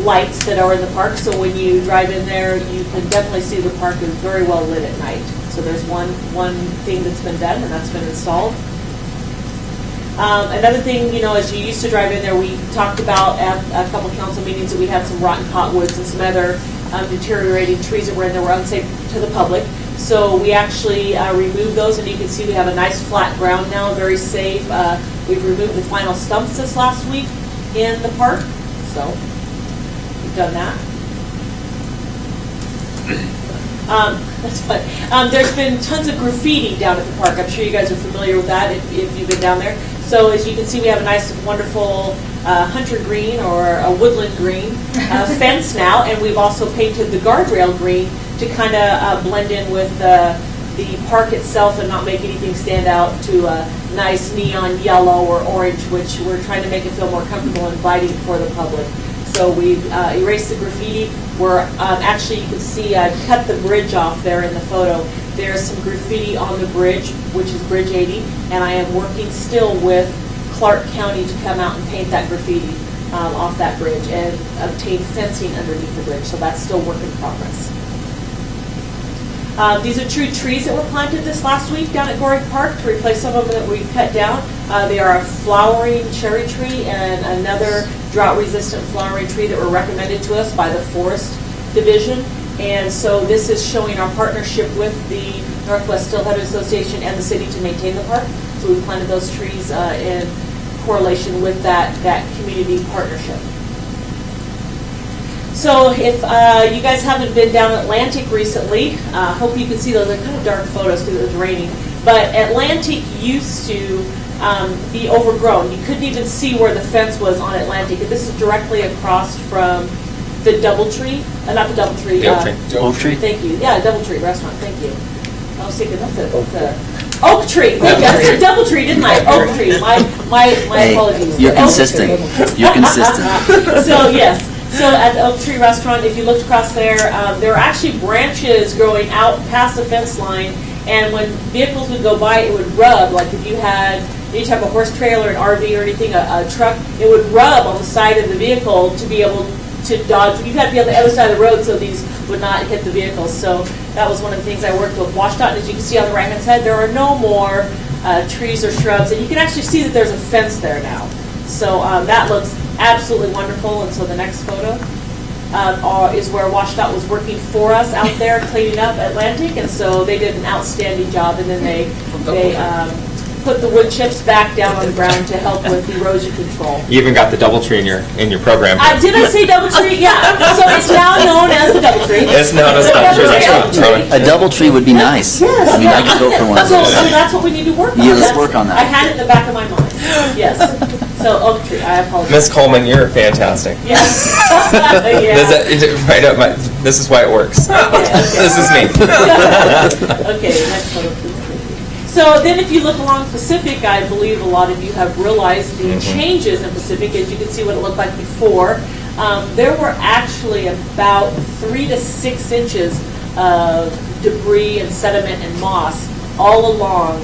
[SPEAKER 11] lights that are in the park. So when you drive in there, you can definitely see the park is very well lit at night. So there's one thing that's been done, and that's been installed. Another thing, as you used to drive in there, we talked about at a couple council meetings that we had some rotten cottonwoods and some other deteriorating trees that were in there were unsafe to the public. So we actually removed those, and you can see we have a nice flat ground now, very safe. We've removed the final stumps this last week in the park, so we've done that. That's fun. There's been tons of graffiti down at the park. I'm sure you guys are familiar with that if you've been down there. So as you can see, we have a nice, wonderful hunter green or a woodland green fence now, and we've also painted the guardrail green to kind of blend in with the park itself and not make anything stand out to a nice neon yellow or orange, which we're trying to make it feel more comfortable and inviting for the public. So we've erased the graffiti. We're actually, you can see I cut the bridge off there in the photo. There's some graffiti on the bridge, which is Bridge 80, and I am working still with Clark County to come out and paint that graffiti off that bridge and obtain fencing underneath the bridge. So that's still work in progress. These are true trees that were planted this last week down at Goring Park to replace some of them that we cut down. They are a flowering cherry tree and another drought-resistant flowering tree that were recommended to us by the Forest Division. And so this is showing our partnership with the Northwest Steelhead Association and the city to maintain the park. So we planted those trees in correlation with that community partnership. So if you guys haven't been down Atlantic recently, hope you can see those. They're kind of dark photos because it was raining. But Atlantic used to be overgrown. You couldn't even see where the fence was on Atlantic. And this is directly across from the Doubletree, not the Doubletree.
[SPEAKER 6] Oak Tree?
[SPEAKER 11] Thank you. Yeah, Doubletree Restaurant. Thank you. I was thinking that's Oak Tree. Thank you. I said Doubletree, didn't I? Oak Tree. My apologies.
[SPEAKER 6] You're
[SPEAKER 11] Oak
[SPEAKER 6] consistent. You're consistent.
[SPEAKER 11] So yes. So at the Oak Tree Restaurant, if you looked across there, there are actually branches growing out past the fence line, and when vehicles would go by, it would rub. Like if you had any type of horse trailer, an RV or anything, a truck, it would rub on the side of the vehicle to be able to dodge. You had to be on the other side of the road so these would not hit the vehicles. So that was one of the things I worked with WashDOT. And as you can see on the right-hand side, there are no more trees or shrubs, and you can actually see that there's a fence there now. So that looks absolutely wonderful. And so the next photo is where WashDOT was working for us out there cleaning up Atlantic, and so they did an outstanding job. And then they put the wood chips back down on the ground to help with erosion control.
[SPEAKER 3] You even got the Doubletree in your program.
[SPEAKER 11] Did I say Doubletree? Yeah. So it's now known as the Doubletree.
[SPEAKER 3] It's known as Doubletree.
[SPEAKER 6] A Doubletree would be nice.
[SPEAKER 11] Yes.
[SPEAKER 6] I mean, I could go for one of
[SPEAKER 11] So
[SPEAKER 6] those.
[SPEAKER 11] that's what we need to work on.
[SPEAKER 6] Yeah, let's work on that.
[SPEAKER 11] I had it in the back of my mind. Yes. So Oak Tree, I apologize.
[SPEAKER 3] Miss Coleman, you're fantastic.
[SPEAKER 11] Yes.
[SPEAKER 3] Right up this is why it works. This is me.
[SPEAKER 11] Okay, next photo, please. So then if you look along Pacific, I believe a lot of you have realized the changes in Pacific. As you can see what it looked like before. There were actually about 3 to 6 inches of debris and sediment and moss all along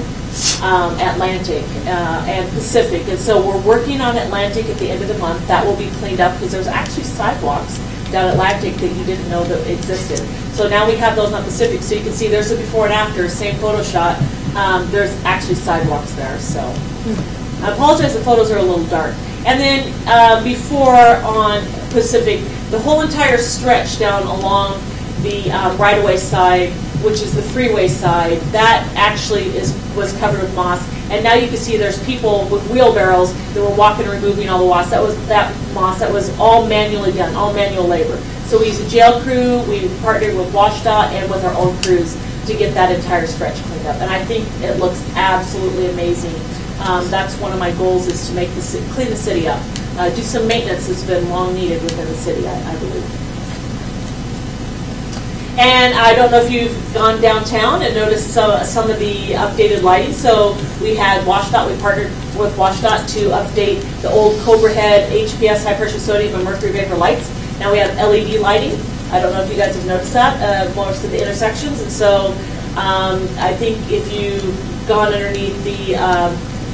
[SPEAKER 11] Atlantic and Pacific. And so we're working on Atlantic at the end of the month. That will be cleaned up because there's actually sidewalks down Atlantic that you didn't know that existed. So now we have those on Pacific. So you can see there's a before and after, same photo shot. There's actually sidewalks there. So I apologize, the photos are a little dark. And then before on Pacific, the whole entire stretch down along the right-of-way side, which is the freeway side, that actually was covered with moss. And now you can see there's people with wheelbarrows that were walking and removing all the moss. That was all manually done, all manual labor. So we used a jail crew, we partnered with WashDOT and with our own crews to get that entire stretch cleaned up. And I think it looks absolutely amazing. That's one of my goals, is to make clean the city up. Do some maintenance that's been long needed within the city, I believe. And I don't know if you've gone downtown and noticed some of the updated lighting. So we had WashDOT, we partnered with WashDOT to update the old Cobra Head HPS high pressure sodium and mercury vapor lights. Now we have LED lighting. I don't know if you guys have noticed that, most of the intersections. And so I think if you've gone underneath the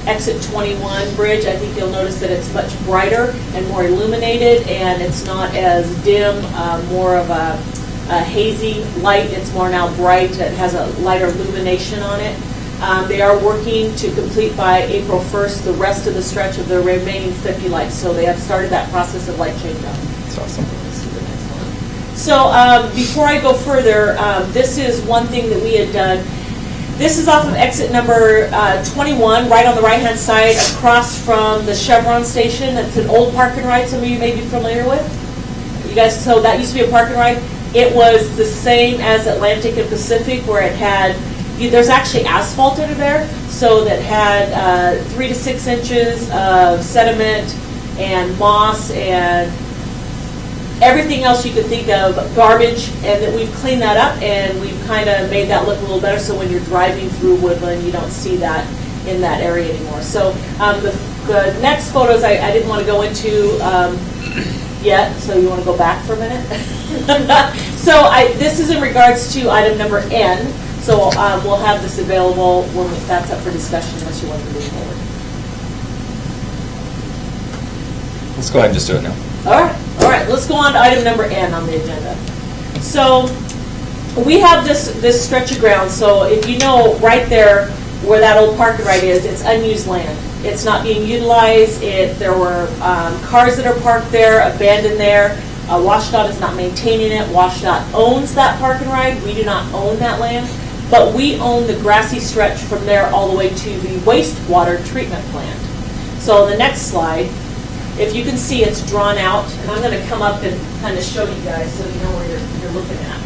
[SPEAKER 11] exit 21 bridge, I think you'll notice that it's much brighter and more illuminated, and it's not as dim, more of a hazy light. It's more now bright. It has a lighter illumination on it. They are working to complete by April 1st the rest of the stretch of the remaining 50 lights. So they have started that process of light change up.
[SPEAKER 3] That's awesome.
[SPEAKER 11] So before I go further, this is one thing that we had done. This is off of exit number 21, right on the right-hand side, across from the Chevron station. It's an old park and ride some of you may be familiar with. You guys, so that used to be a park and ride. It was the same as Atlantic and Pacific, where it had, there's actually asphalt under there, so that had 3 to 6 inches of sediment and moss and everything else you could think of, garbage, and that we've cleaned that up and we've kind of made that look a little better, so when you're driving through Woodland, you don't see that in that area anymore. So the next photos I didn't want to go into yet, so you want to go back for a minute? So this is in regards to item number N, so we'll have this available when that's up for discussion unless you want to move forward.
[SPEAKER 3] Let's go ahead and just do it now.
[SPEAKER 11] All right, let's go on to item number N on the agenda. So we have this stretch of ground, so if you know right there where that old park and ride is, it's unused land. It's not being utilized. There were cars that are parked there, abandoned there. WashDOT is not maintaining it. WashDOT owns that park and ride. We do not own that land, but we own the grassy stretch from there all the way to the wastewater treatment plant. So the next slide, if you can see, it's drawn out, and I'm going to come up and kind of show you guys so you know where you're looking at.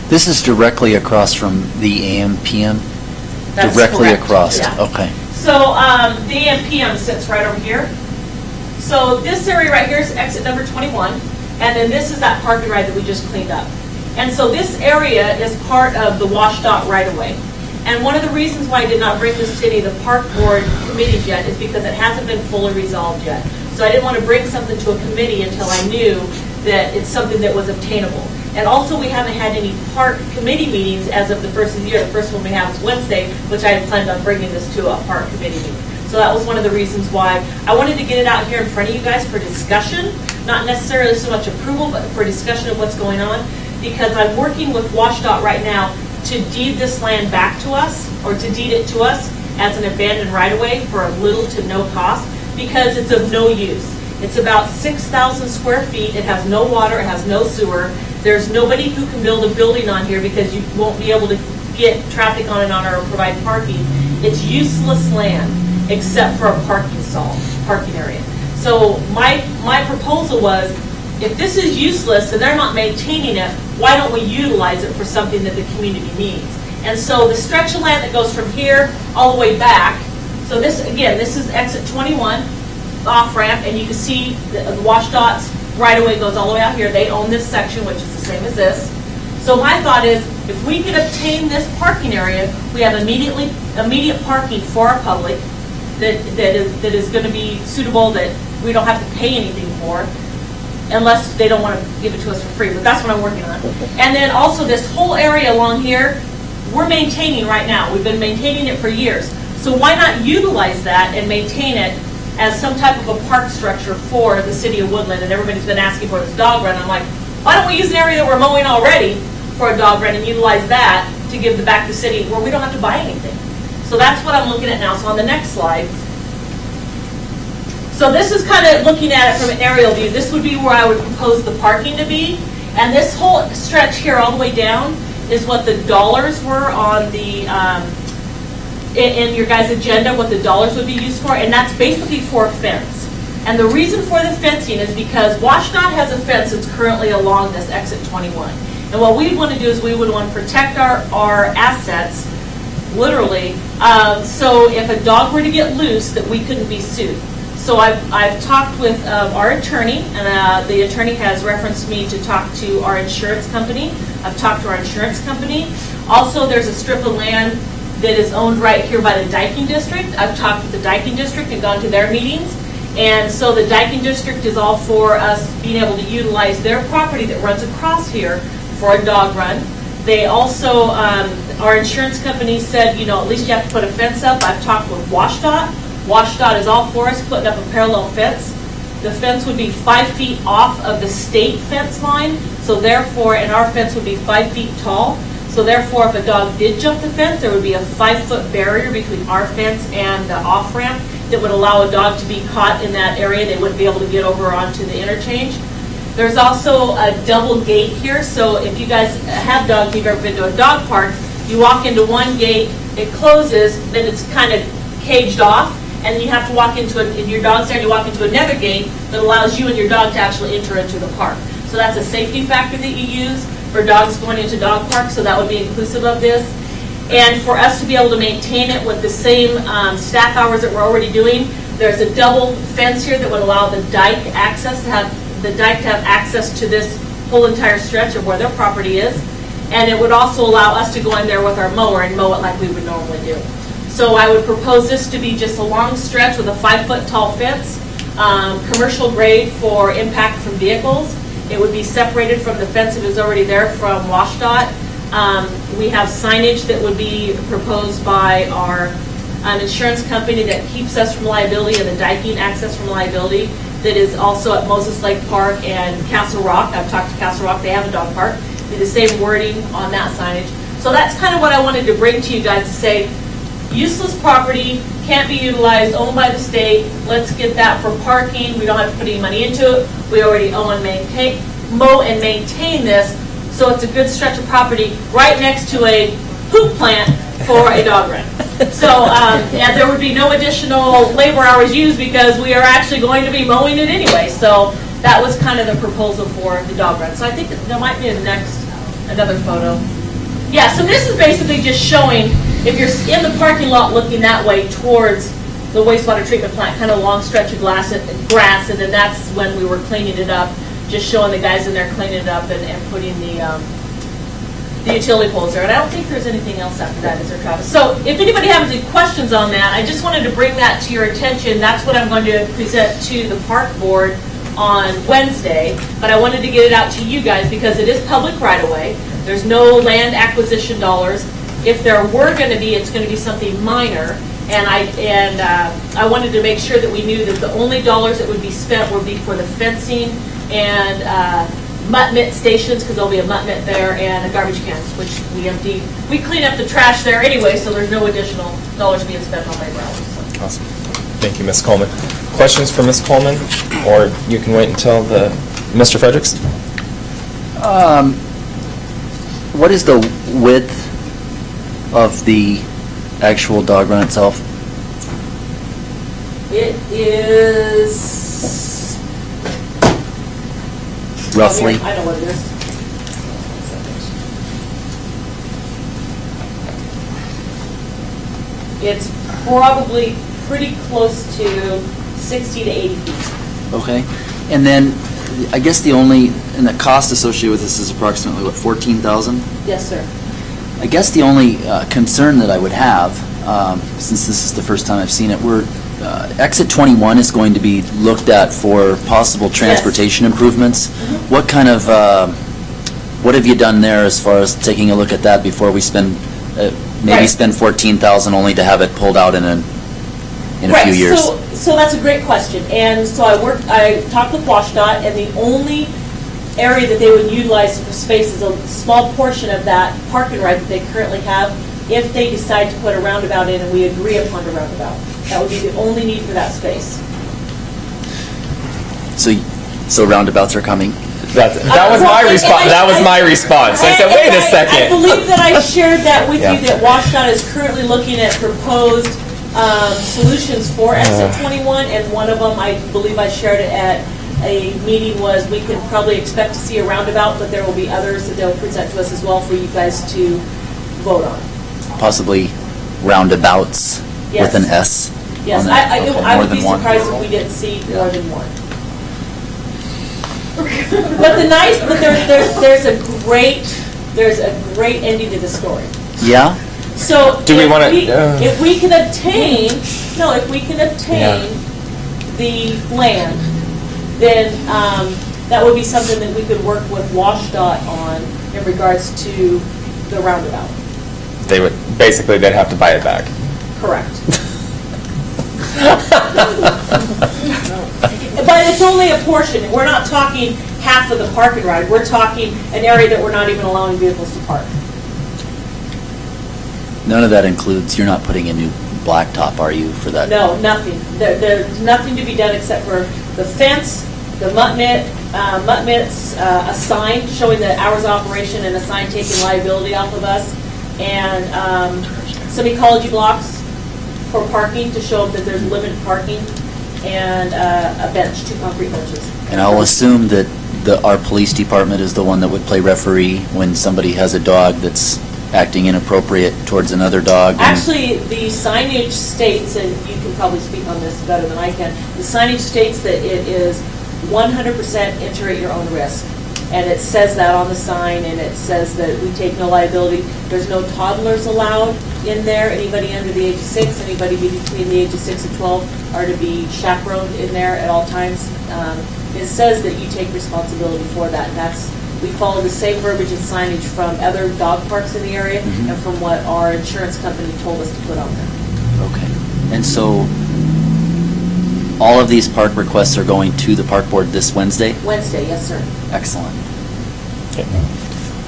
[SPEAKER 6] This is directly across from the AM/PM?
[SPEAKER 11] That's
[SPEAKER 6] directly
[SPEAKER 11] correct.
[SPEAKER 6] across,
[SPEAKER 11] Yeah.
[SPEAKER 6] okay.
[SPEAKER 11] So the AM/PM sits right over here. So this area right here is exit number 21, and then this is that park and ride that we just cleaned up. And so this area is part of the WashDOT right-of-way. And one of the reasons why I did not bring this to any of the park board committees yet is because it hasn't been fully resolved yet. So I didn't want to bring something to a committee until I knew that it's something that was obtainable. And also, we haven't had any park committee meetings as of the first of the year. The first one we have is Wednesday, which I had planned on bringing this to a park committee meeting. So that was one of the reasons why I wanted to get it out here in front of you guys for discussion, not necessarily so much approval, but for discussion of what's going on, because I'm working with WashDOT right now to deed this land back to us, or to deed it to us as an abandoned right-of-way for a little to no cost, because it's of no use. It's about 6,000 square feet. It has no water. It has no sewer. There's nobody who can build a building on here because you won't be able to get traffic on it or provide parking. It's useless land except for a parking area. So my proposal was, if this is useless and they're not maintaining it, why don't we utilize it for something that the community needs? And so the stretch of land that goes from here all the way back, so this, again, this is exit 21, off-ramp, and you can see the WashDOT's right-of-way goes all the way out here. They own this section, which is the same as this. So my thought is, if we could obtain this parking area, we have immediate parking for our public that is going to be suitable, that we don't have to pay anything for, unless they don't want to give it to us for free, but that's what I'm working on. And then also this whole area along here, we're maintaining right now. We've been maintaining it for years. So why not utilize that and maintain it as some type of a park structure for the city of Woodland? And everybody's been asking for this dog run. I'm like, why don't we use an area that we're mowing already for a dog run and utilize that to give back to the city where we don't have to buy anything? So that's what I'm looking at now. So on the next slide, so this is kind of looking at it from an aerial view. This would be where I would propose the parking to be. And this whole stretch here all the way down is what the dollars were on the, in your guys' agenda, what the dollars would be used for. And that's basically for a fence. And the reason for the fencing is because WashDOT has a fence that's currently along this exit 21. And what we want to do is we would want to protect our assets, literally, so if a dog were to get loose, that we couldn't be sued. So I've talked with our attorney, and the attorney has referenced me to talk to our insurance company. I've talked to our insurance company. Also, there's a strip of land that is owned right here by the Dyking District. I've talked with the Dyking District and gone to their meetings. And so the Dyking District is all for us being able to utilize their property that runs across here for a dog run. They also, our insurance company said, you know, at least you have to put a fence up. I've talked with WashDOT. WashDOT is all for us putting up a parallel fence. The fence would be 5 feet off of the state fence line, so So therefore, and our fence would be 5 feet tall. So therefore, if a dog did jump the fence, there would be a 5-foot barrier between our fence and the off-ramp that would allow a dog to be caught in that area. They wouldn't be able to get over onto the interchange. There's also a double gate here, so if you guys have dogs, if you've ever been to a dog park, you walk into one gate, it closes, then it's kind of caged off, and then you have to walk into if your dog's there, and you walk into another gate that allows you and your dog to actually enter into the park. So that's a safety factor that you use for dogs going into dog parks, so that would be inclusive of this. And for us to be able to maintain it with the same staff hours that we're already doing, there's a double fence here that would allow the dike access to have access to this whole entire stretch of where their property is. And it would also allow us to go in there with our mower and mow it like we would normally do. So I would propose this to be just a long stretch with a 5-foot tall fence, commercial grade for impact from vehicles. It would be separated from the fence that is already there from WashDOT. We have signage that would be proposed by our insurance company that keeps us from liability and the diking access from liability. That is also at Moses Lake Park and Castle Rock. I've talked to Castle Rock, they have a dog park. Be the same wording on that signage. So that's kind of what I wanted to bring to you guys to say, useless property, can't be utilized, owned by the state, let's get that for parking, we don't have to put any money into it, we already mow and maintain this, so it's a good stretch of property right next to a poop plant for a dog run. So, and there would be no additional labor hours used because we are actually going to be mowing it anyway. So that was kind of the proposal for the dog run. So I think that there might be another photo. Yeah, so this is basically just showing if you're in the parking lot looking that way towards the wastewater treatment plant, kind of long stretch of grass, and then that's when we were cleaning it up, just showing the guys in there cleaning it up and putting the utility poles there. And I don't think there's anything else after that, is there, Travis? So if anybody has any questions on that, I just wanted to bring that to your attention. That's what I'm going to present to the park board on Wednesday, but I wanted to get it out to you guys because it is public right away. There's no land acquisition dollars. If there were going to be, it's going to be something minor. And I wanted to make sure that we knew that the only dollars that would be spent would be for the fencing and mutt mitt stations, because there'll be a mutt mitt there, and the garbage cans, which we empty. We clean up the trash there anyway, so there's no additional dollars being spent on labor hours. So.
[SPEAKER 3] Awesome. Thank you, Ms. Coleman. Questions for Ms. Coleman, or you can wait until Mr. Fredericks?
[SPEAKER 6] What is the width of the actual dog run itself?
[SPEAKER 11] It is...
[SPEAKER 6] Roughly?
[SPEAKER 11] I know what it is. It's probably pretty close to 60 to 80 feet.
[SPEAKER 6] Okay. And then, I guess and the cost associated with this is approximately, what, $14,000?
[SPEAKER 11] Yes, sir.
[SPEAKER 6] I guess the only concern that I would have, since this is the first time I've seen it, exit 21 is going to be looked at for possible transportation improvements.
[SPEAKER 11] Mm-hmm.
[SPEAKER 6] What kind of, what have you done there as far as taking a look at that before we spend, maybe spend $14,000 only to have it pulled out in a few years?
[SPEAKER 11] So that's a great question. And so I talked with WashDOT, and the only area that they would utilize for space is a small portion of that parking right that they currently have, if they decide to put a roundabout in and we agree upon a roundabout. That would be the only need for that space.
[SPEAKER 6] So roundabouts are coming?
[SPEAKER 3] That was my response. That was my response. I said, wait a second.
[SPEAKER 11] I believe that I shared that with you, that WashDOT is currently looking at proposed solutions for exit 21, and one of them, I believe I shared it at a meeting, was we can probably expect to see a roundabout, but there will be others that they'll present to us as well for you guys to vote on.
[SPEAKER 6] Possibly roundabouts with an S?
[SPEAKER 11] Yes, I would be surprised if we didn't see more than one. But there's a great ending to the story.
[SPEAKER 6] Yeah?
[SPEAKER 11] So
[SPEAKER 3] Do we want to?
[SPEAKER 11] If we can obtain the land, then that would be something that we could work with WashDOT on in regards to the roundabout.
[SPEAKER 3] They'd have to buy it back.
[SPEAKER 11] Correct. But it's only a portion. We're not talking half of the park and ride. We're talking an area that we're not even allowing vehicles to park.
[SPEAKER 6] None of that includes, you're not putting a new blacktop, are you, for that?
[SPEAKER 11] No, nothing. There's nothing to be done except for the fence, the mutt mitts, a sign showing the hours of operation, and a sign taking liability off of us, and some ecology blocks for parking to show that there's limited parking, and a bench, 2 concrete benches.
[SPEAKER 6] And I'll assume that our police department is the one that would play referee when somebody has a dog that's acting inappropriate towards another dog. and-
[SPEAKER 11] Actually, the signage states, and you can probably speak on this better than I can, the signage states that it is 100% enter at your own risk. And it says that on the sign, and it says that we take no liability. There's no toddlers allowed in there. Anybody under the age of 6, anybody between the age of 6 and 12 are to be chaperoned in there at all times. It says that you take responsibility for that, and we follow the same verbiage and signage from other dog parks in the area and from what our insurance company told us to put on there.
[SPEAKER 6] Okay. And so, all of these park requests are going to the park board this Wednesday?
[SPEAKER 11] Wednesday, yes, sir.
[SPEAKER 6] Excellent.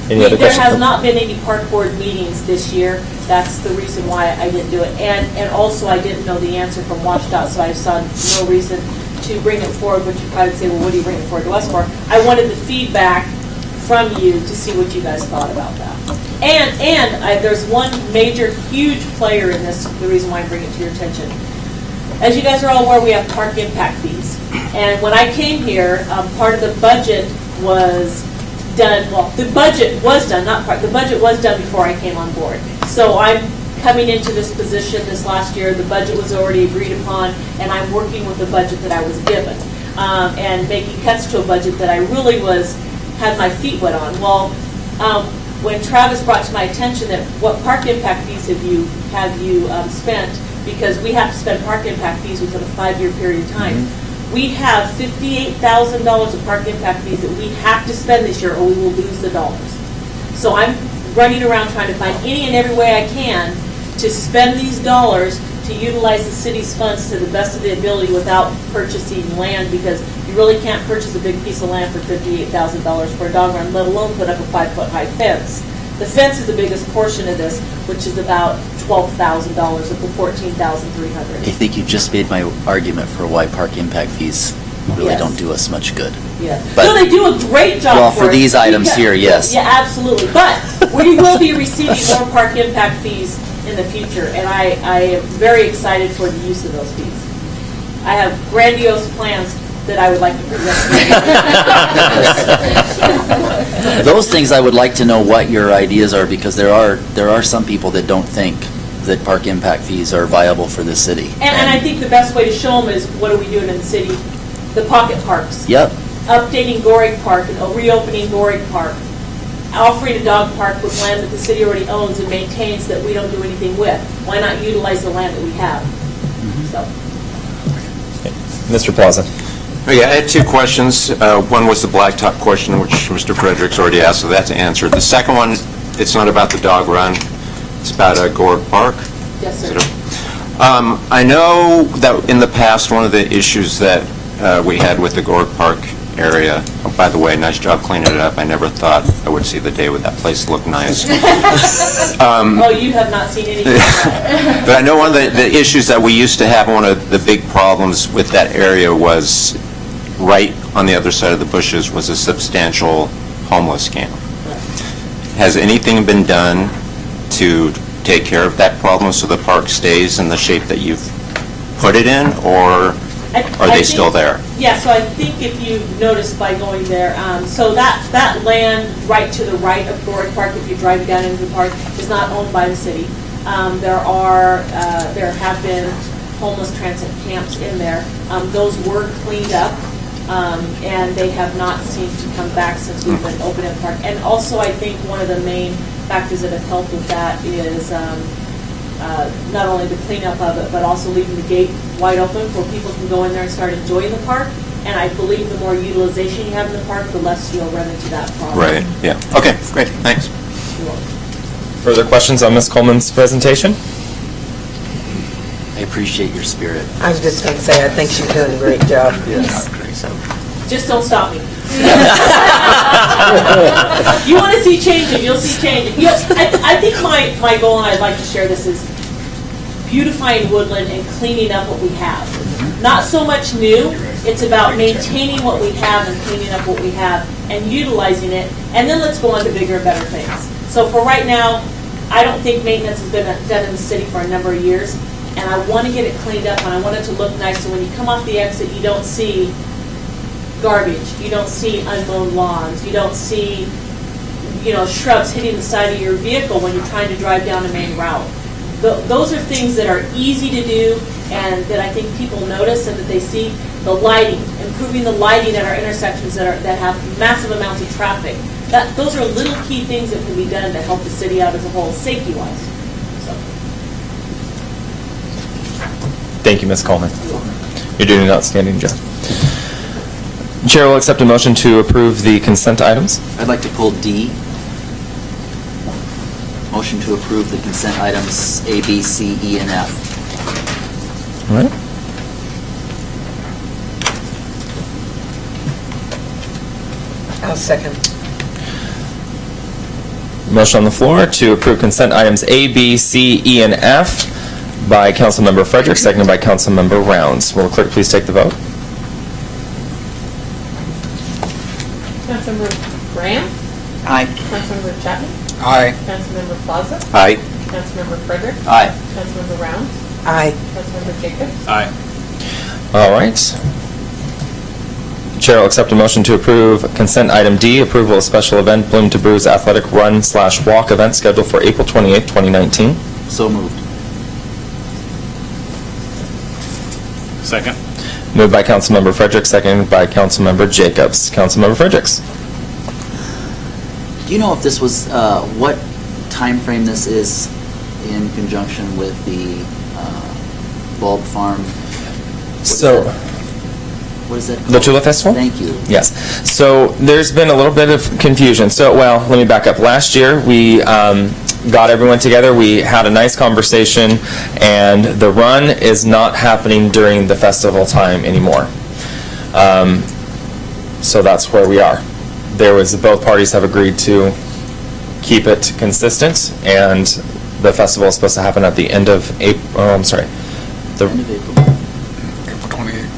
[SPEAKER 3] Any other
[SPEAKER 11] There
[SPEAKER 3] questions?
[SPEAKER 11] has not been any park board meetings this year. That's the reason why I didn't do it. And also, I didn't know the answer from WashDOT, so I saw no reason to bring it forward, but you probably say, well, what do you bring it forward to us for? I wanted the feedback from you to see what you guys thought about that. And there's one major, huge player in this, the reason why I bring it to your attention. As you guys are all aware, we have park impact fees. And when I came here, part of the budget was done, well, the budget was done, not part, the budget was done before I came on board. So I'm coming into this position this last year, the budget was already agreed upon, and I'm working with the budget that I was given. And making cuts to a budget that I really had my feet wet on. Well, when Travis brought to my attention that what park impact fees have you spent, because we have to spend park impact fees within a 5-year period of time. We have $58,000 of park impact fees that we have to spend this year or we will lose the dollars. So I'm running around trying to find any and every way I can to spend these dollars to utilize the city's funds to the best of the ability without purchasing land, because you really can't purchase a big piece of land for $58,000 for a dog run, let alone put up a 5-foot-high fence. The fence is the biggest portion of this, which is about $12,000 of the $14,300.
[SPEAKER 6] I think you just made my argument for why park impact fees really
[SPEAKER 11] Yes.
[SPEAKER 6] don't do us much good.
[SPEAKER 11] Yeah.
[SPEAKER 6] But-
[SPEAKER 11] No, they do a great job
[SPEAKER 6] Well,
[SPEAKER 11] for
[SPEAKER 6] for
[SPEAKER 11] us
[SPEAKER 6] these items
[SPEAKER 11] because-
[SPEAKER 6] here, yes.
[SPEAKER 11] Yeah, absolutely. But we will be receiving more park impact fees in the future, and I am very excited for the use of those fees. I have grandiose plans that I would like to present.
[SPEAKER 6] Those things I would like to know what your ideas are, because there are some people that don't think that park impact fees are viable for the city.
[SPEAKER 11] And I think the best way to show them is, what are we doing in the city? The pocket parks.
[SPEAKER 6] Yep.
[SPEAKER 11] Updating Gorig Park and reopening Gorig Park. Offering a dog park with land that the city already owns and maintains that we don't do anything with. Why not utilize the land that we have? So.
[SPEAKER 3] Mr. Plaza.
[SPEAKER 9] Oh, yeah, I had two questions. One was the blacktop question, which Mr. Fredericks already asked, so that's answered. The second one, it's not about the dog run. It's about Gorig Park.
[SPEAKER 11] Yes, sir.
[SPEAKER 9] I know that in the past, one of the issues that we had with the Gorig Park area, oh, by the way, nice job cleaning it up. I never thought I would see the day where that place looked nice.
[SPEAKER 11] Oh, you have not seen anything.
[SPEAKER 9] But I know one of the issues that we used to have, one of the big problems with that area was right on the other side of the bushes was a substantial homeless camp. Has anything been done to take care of that problem so the park stays in the shape that you've put it in, or are they still there?
[SPEAKER 11] Yeah, so I think if you've noticed by going there, so that land right to the right of Gorig Park, if you're driving down into the park, is not owned by the city. There have been homeless transit camps in there. Those were cleaned up, and they have not seemed to come back since we've been open the park. And also, I think one of the main factors that have helped with that is not only the cleanup of it, but also leaving the gate wide open where people can go in there and start enjoying the park. And I believe the more utilization you have in the park, the less you'll run into that problem.
[SPEAKER 9] Right, yeah. Okay, great, thanks.
[SPEAKER 3] Further questions on Ms. Coleman's presentation?
[SPEAKER 6] I appreciate your spirit.
[SPEAKER 2] I was just going to say, I think she's doing a great job.
[SPEAKER 6] Yes.
[SPEAKER 2] So.
[SPEAKER 11] Just don't stop me. You want to see changes, you'll see changes. You know, I think my goal, and I'd like to share this, is beautifying Woodland and cleaning up what we have. Not so much new, it's about maintaining what we have and cleaning up what we have and utilizing it, and then let's go on to bigger and better things. So for right now, I don't think maintenance has been done in the city for a number of years, and I want to get it cleaned up, and I want it to look nice, so when you come off the exit, you don't see garbage, you don't see unmown lawns, you don't see, shrubs hitting the side of your vehicle when you're trying to drive down a main route. Those are things that are easy to do and that I think people notice and that they see. The lighting, improving the lighting at our intersections that have massive amounts of traffic. Those are little key things that can be done to help the city out as a whole, safety-wise. So.
[SPEAKER 3] Thank you, Ms. Coleman. You're doing an outstanding job. Chair will accept a motion to approve the consent items.
[SPEAKER 6] I'd like to pull D. Motion to approve the consent items A, B, C, E, and F.
[SPEAKER 3] All right.
[SPEAKER 2] I'll second.
[SPEAKER 3] Motion on the floor to approve consent items A, B, C, E, and F by Councilmember Frederick, seconded by Councilmember Rounds. Will the clerk please take the vote?
[SPEAKER 5] Councilmember Graham?
[SPEAKER 10] Aye.
[SPEAKER 5] Councilmember Chapman?
[SPEAKER 1] Aye.
[SPEAKER 5] Councilmember Plaza?
[SPEAKER 9] Aye.
[SPEAKER 5] Councilmember Frederick?
[SPEAKER 6] Aye.
[SPEAKER 5] Councilmember Rounds?
[SPEAKER 2] Aye.
[SPEAKER 5] Councilmember Jacobs?
[SPEAKER 14] Aye.
[SPEAKER 3] All right. Chair will accept a motion to approve consent item D, approval of special event Bloom to Brews Athletic Run/Walk event scheduled for April 28th, 2019.
[SPEAKER 6] So moved.
[SPEAKER 14] Second.
[SPEAKER 3] Moved by Councilmember Frederick, seconded by Councilmember Jacobs. Councilmember Fredericks.
[SPEAKER 6] Do you know if this was, what time frame this is in conjunction with the bulb farm? What is that called?
[SPEAKER 3] The Tulip Festival?
[SPEAKER 6] Thank you.
[SPEAKER 3] Yes. So there's been a little bit of confusion. Let me back up. Last year, we got everyone together. We had a nice conversation, and the run is not happening during the festival time anymore. So that's where we are. Both parties have agreed to keep it consistent, and the festival is supposed to happen at the end of April. Oh, I'm sorry.
[SPEAKER 6] End of April.
[SPEAKER 1] April 28th.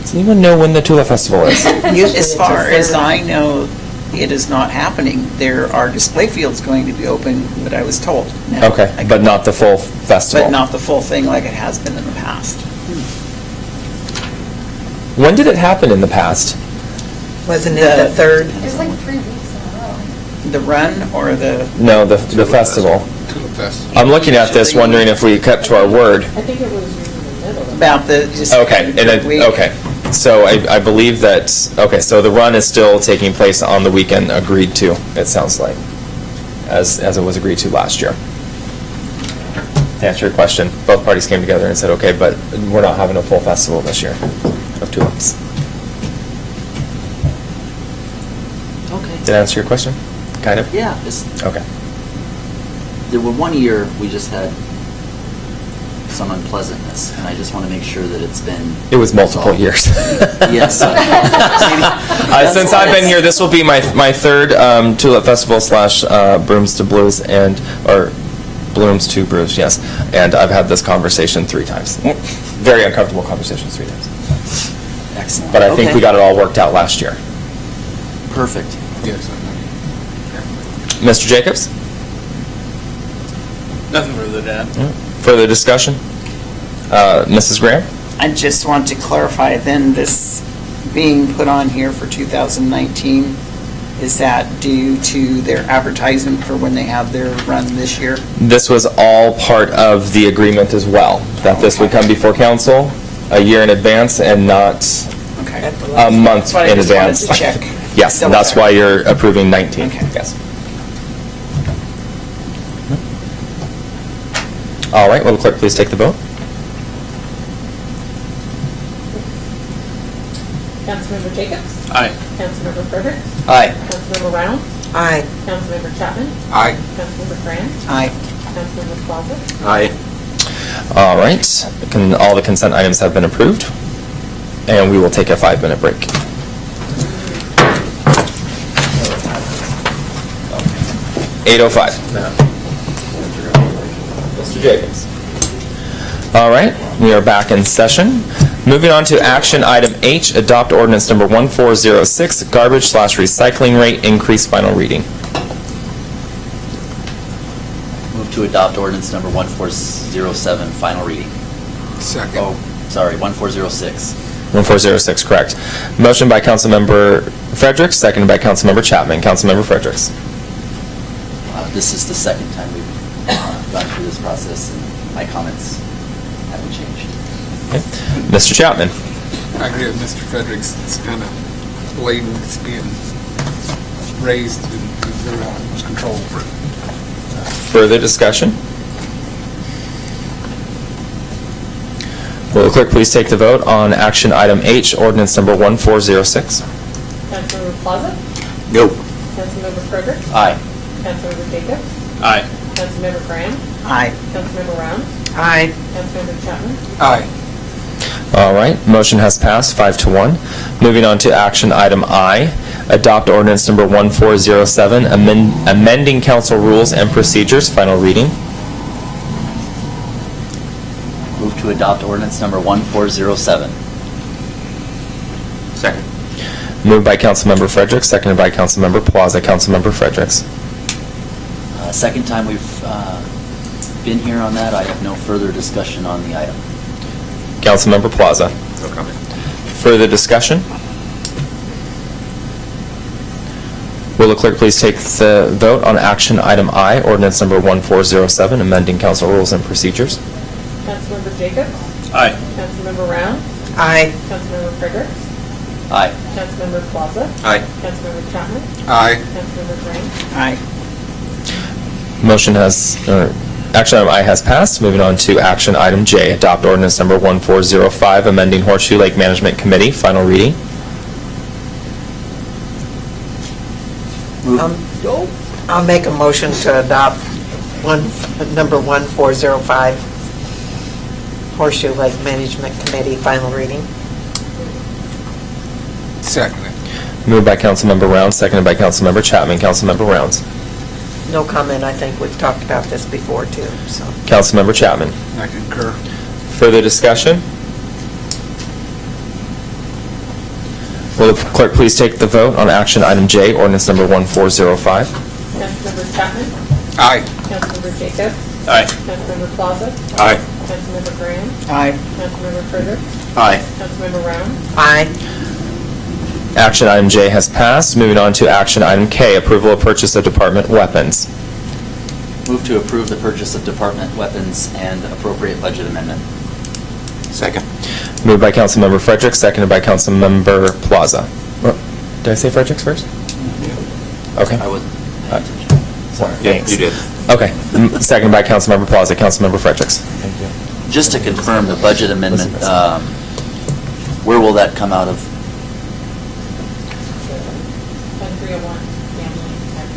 [SPEAKER 3] Does anyone know when the Tulip Festival is?
[SPEAKER 10] As far as I know, it is not happening. There are display fields going to be open, but I was told. Now,
[SPEAKER 3] Okay, but not the full festival.
[SPEAKER 10] But not the full thing like it has been in the past.
[SPEAKER 3] When did it happen in the past?
[SPEAKER 2] Wasn't it the third?
[SPEAKER 12] It's like 3 weeks in a row.
[SPEAKER 10] The run or the...
[SPEAKER 3] No, the festival.
[SPEAKER 1] Tulip Festival.
[SPEAKER 3] I'm looking at this, wondering if we kept to our word.
[SPEAKER 5] I think it was in the middle.
[SPEAKER 10] About the... just
[SPEAKER 3] Okay, and then,
[SPEAKER 10] week.
[SPEAKER 3] okay. So I believe that, okay, so the run is still taking place on the weekend agreed to, it sounds like, as it was agreed to last year. To answer your question, both parties came together and said, okay, but we're not having a full festival this year of tulips.
[SPEAKER 6] Okay.
[SPEAKER 3] Did I answer your question? Kind of?
[SPEAKER 6] Yeah,
[SPEAKER 3] Okay.
[SPEAKER 6] there were one year we just had some unpleasantness, and I just want to make sure that it's been...
[SPEAKER 3] It was multiple
[SPEAKER 6] resolved.
[SPEAKER 3] years.
[SPEAKER 6] Yes.
[SPEAKER 3] Since I've been here, this will be my third Tulip Festival / Brooms to Blues or Blooms to Brews, yes. And I've had this conversation 3 times. Very uncomfortable conversations 3 times.
[SPEAKER 6] Excellent.
[SPEAKER 3] But I think
[SPEAKER 6] Okay.
[SPEAKER 3] we got it all worked out last year.
[SPEAKER 6] Perfect.
[SPEAKER 1] Yes.
[SPEAKER 3] Mr. Jacobs?
[SPEAKER 14] Nothing further to add.
[SPEAKER 3] Further discussion? Mrs. Graham?
[SPEAKER 10] I just want to clarify then, this being put on here for 2019, is that due to their advertisement for when they have their run this year?
[SPEAKER 3] This was all part of the agreement as well, that this would come before council a year in advance and not
[SPEAKER 10] Okay.
[SPEAKER 3] a month
[SPEAKER 10] That's what I
[SPEAKER 3] in
[SPEAKER 10] just wanted
[SPEAKER 3] advance.
[SPEAKER 10] to check.
[SPEAKER 3] Yes, and that's why you're approving 19.
[SPEAKER 10] Okay.
[SPEAKER 3] Yes. All right, will the clerk please take the vote?
[SPEAKER 5] Councilmember Jacobs?
[SPEAKER 14] Aye.
[SPEAKER 5] Councilmember Frederick?
[SPEAKER 6] Aye.
[SPEAKER 5] Councilmember Rounds?
[SPEAKER 2] Aye.
[SPEAKER 5] Councilmember Chapman?
[SPEAKER 1] Aye.
[SPEAKER 5] Councilmember Graham?
[SPEAKER 10] Aye.
[SPEAKER 5] Councilmember Plaza?
[SPEAKER 9] Aye.
[SPEAKER 3] All right, all the consent items have been approved. and we will take a 5-minute break. $8:05. Mr. Jacobs. All right, we are back in session. Moving on to action item H, adopt ordinance number 1406, garbage/recycling rate increase, final reading.
[SPEAKER 6] Move to adopt ordinance number 1407, final reading.
[SPEAKER 1] Second.
[SPEAKER 6] Oh, sorry, 1406.
[SPEAKER 3] 1406, correct. Motion by Councilmember Fredericks, seconded by Councilmember Chapman. Councilmember Fredericks.
[SPEAKER 6] This is the second time we've gone through this process, and my comments haven't changed.
[SPEAKER 3] Okay. Mr. Chapman.
[SPEAKER 1] I agree with Mr. Fredericks. It's kind of blatant. It's being raised and there's not much control over it.
[SPEAKER 3] Further discussion? Will the clerk please take the vote on action item H, ordinance number 1406?
[SPEAKER 5] Councilmember Plaza?
[SPEAKER 9] No.
[SPEAKER 5] Councilmember Fredericks?
[SPEAKER 6] Aye.
[SPEAKER 5] Councilmember Jacobs?
[SPEAKER 14] Aye.
[SPEAKER 5] Councilmember Graham?
[SPEAKER 10] Aye.
[SPEAKER 5] Councilmember Rounds?
[SPEAKER 2] Aye.
[SPEAKER 5] Councilmember Chapman?
[SPEAKER 1] Aye.
[SPEAKER 3] All right, motion has passed 5-1. Moving on to action item I, adopt ordinance number 1407, amending council rules and procedures, final reading.
[SPEAKER 6] Move to adopt ordinance number 1407.
[SPEAKER 9] Second.
[SPEAKER 3] Moved by Councilmember Fredericks, seconded by Councilmember Plaza. Councilmember Fredericks.
[SPEAKER 6] Second time we've been here on that. I have no further discussion on the item.
[SPEAKER 3] Councilmember Plaza.
[SPEAKER 9] No comment.
[SPEAKER 3] Further discussion? Will the clerk please take the vote on action item I, ordinance number 1407, amending council rules and procedures?
[SPEAKER 5] Councilmember Jacobs?
[SPEAKER 14] Aye.
[SPEAKER 5] Councilmember Rounds?
[SPEAKER 2] Aye.
[SPEAKER 5] Councilmember Fredericks?
[SPEAKER 6] Aye.
[SPEAKER 5] Councilmember Plaza?
[SPEAKER 9] Aye.
[SPEAKER 5] Councilmember Chapman?
[SPEAKER 1] Aye.
[SPEAKER 5] Councilmember Graham?
[SPEAKER 10] Aye.
[SPEAKER 3] Motion has, action item I has passed. Moving on to action item J, adopt ordinance number 1405, amending Horseshoe Lake Management Committee, final reading.
[SPEAKER 2] I'll make a motion to adopt number 1405, Horseshoe Lake Management Committee, final reading.
[SPEAKER 1] Second.
[SPEAKER 3] Moved by Councilmember Rounds, seconded by Councilmember Chapman. Councilmember Rounds.
[SPEAKER 2] No comment, I think we've talked about this before too, so.
[SPEAKER 3] Councilmember Chapman.
[SPEAKER 1] I concur.
[SPEAKER 3] Further discussion? Will the clerk please take the vote on action item J, ordinance number 1405?
[SPEAKER 5] Councilmember Chapman?
[SPEAKER 1] Aye.
[SPEAKER 5] Councilmember Jacobs?
[SPEAKER 14] Aye.
[SPEAKER 5] Councilmember Plaza?
[SPEAKER 9] Aye.
[SPEAKER 5] Councilmember Graham?
[SPEAKER 10] Aye.
[SPEAKER 5] Councilmember Fredericks?
[SPEAKER 9] Aye.
[SPEAKER 5] Councilmember Rounds?
[SPEAKER 2] Aye.
[SPEAKER 3] Action item J has passed. Moving on to action item K, approval of purchase of department weapons.
[SPEAKER 6] Move to approve the purchase of department weapons and appropriate budget amendment.
[SPEAKER 9] Second.
[SPEAKER 3] Moved by Councilmember Fredericks, seconded by Councilmember Plaza. Did I say Fredericks first? Okay.
[SPEAKER 6] I wasn't paying attention.
[SPEAKER 3] Sorry.
[SPEAKER 9] Yeah, you did.
[SPEAKER 3] Okay. Seconded by Councilmember Plaza. Councilmember Fredericks.
[SPEAKER 6] Just to confirm the budget amendment, where will that come out of?
[SPEAKER 5] Fund 301, gambling tax.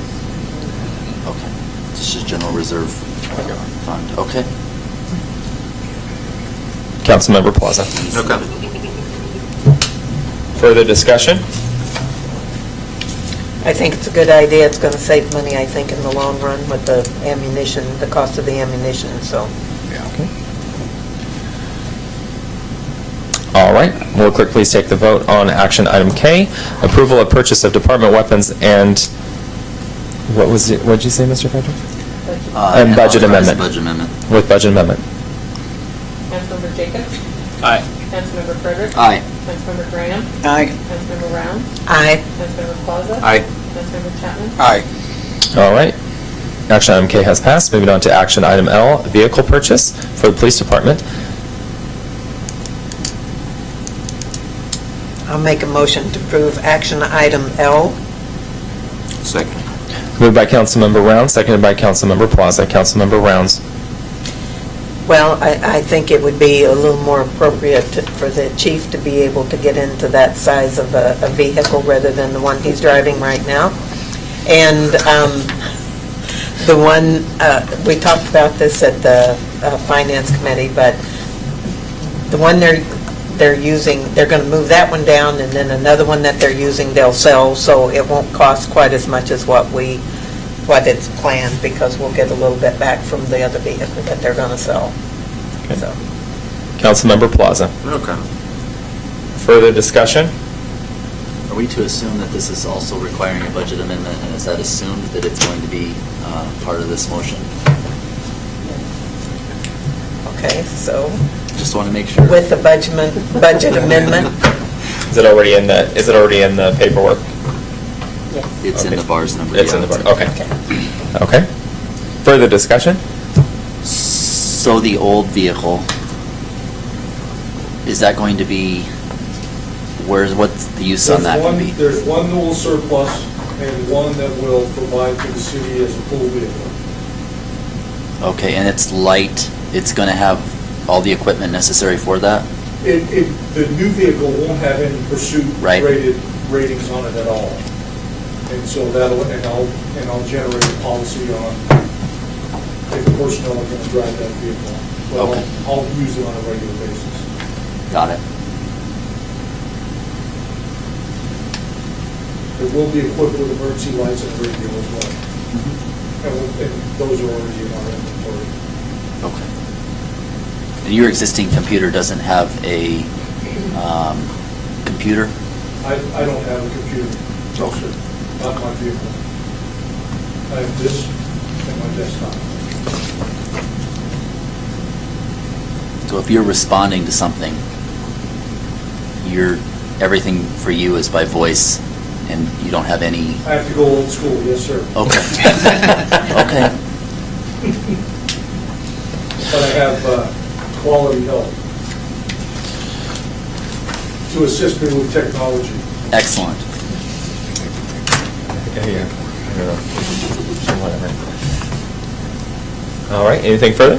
[SPEAKER 6] Okay. This is general reserve fund. Okay.
[SPEAKER 3] Councilmember Plaza.
[SPEAKER 9] No comment.
[SPEAKER 3] Further discussion?
[SPEAKER 2] I think it's a good idea. It's going to save money, I think, in the long run with the ammunition, the cost of the ammunition, so.
[SPEAKER 3] All right. Will the clerk please take the vote on action item K, approval of purchase of department weapons and, what did you say, Mr. Frederick? And budget
[SPEAKER 6] authorize
[SPEAKER 3] amendment.
[SPEAKER 6] Budget amendment.
[SPEAKER 3] With budget amendment.
[SPEAKER 5] Councilmember Jacobs?
[SPEAKER 14] Aye.
[SPEAKER 5] Councilmember Fredericks?
[SPEAKER 6] Aye.
[SPEAKER 5] Councilmember Graham?
[SPEAKER 10] Aye.
[SPEAKER 5] Councilmember Rounds?
[SPEAKER 2] Aye.
[SPEAKER 5] Councilmember Plaza?
[SPEAKER 9] Aye.
[SPEAKER 5] Councilmember Chapman?
[SPEAKER 1] Aye.
[SPEAKER 3] All right. Action item K has passed. Moving on to action item L, vehicle purchase for the police department.
[SPEAKER 2] I'll make a motion to approve action item L.
[SPEAKER 9] Second.
[SPEAKER 3] Moved by Councilmember Rounds, seconded by Councilmember Plaza. Councilmember Rounds.
[SPEAKER 2] Well, I think it would be a little more appropriate for the chief to be able to get into that size of a vehicle rather than the one he's driving right now. And the one, we talked about this at the Finance Committee, but the one they're they're using, they're going to move that one down, and then another one that they're using, they'll sell, so it won't cost quite as much as what it's planned, because we'll get a little bit back from the other vehicle that they're going to sell. So,
[SPEAKER 3] Councilmember Plaza.
[SPEAKER 9] Okay.
[SPEAKER 3] Further discussion?
[SPEAKER 6] Are we to assume that this is also requiring a budget amendment, and is that assumed that it's going to be part of this motion?
[SPEAKER 2] okay, so
[SPEAKER 6] Just want to make sure.
[SPEAKER 2] with the budget amendment,
[SPEAKER 3] Is it already in the paperwork?
[SPEAKER 6] It's in the bars number.
[SPEAKER 3] It's in the bar, okay. Okay. Further discussion?
[SPEAKER 6] So the old vehicle, is that going to be, what's the use on that going to be?
[SPEAKER 8] There's one that will surplus and one that will provide to the city as a pool vehicle.
[SPEAKER 6] Okay, and it's light, it's going to have all the equipment necessary for that?
[SPEAKER 8] The new vehicle won't have any pursuit
[SPEAKER 6] Right.
[SPEAKER 8] ratings on it at all. And so I'll generate a policy on if the personnel are going to drive that vehicle. But
[SPEAKER 6] Okay.
[SPEAKER 8] I'll use it on a regular basis.
[SPEAKER 6] Got it.
[SPEAKER 8] It will be equipped with emergency lights and radio as well. And those are already in our inventory.
[SPEAKER 6] Okay. And your existing computer doesn't have a computer?
[SPEAKER 8] I don't have a computer, no, sir, not my vehicle. I have this and my desktop.
[SPEAKER 6] So if you're responding to something, everything for you is by voice, and you don't have any...
[SPEAKER 8] I have to go old school, yes, sir.
[SPEAKER 6] Okay. Okay.
[SPEAKER 8] But I have quality help to assist me with technology.
[SPEAKER 6] Excellent.
[SPEAKER 3] Yeah. Whatever. All right, anything further?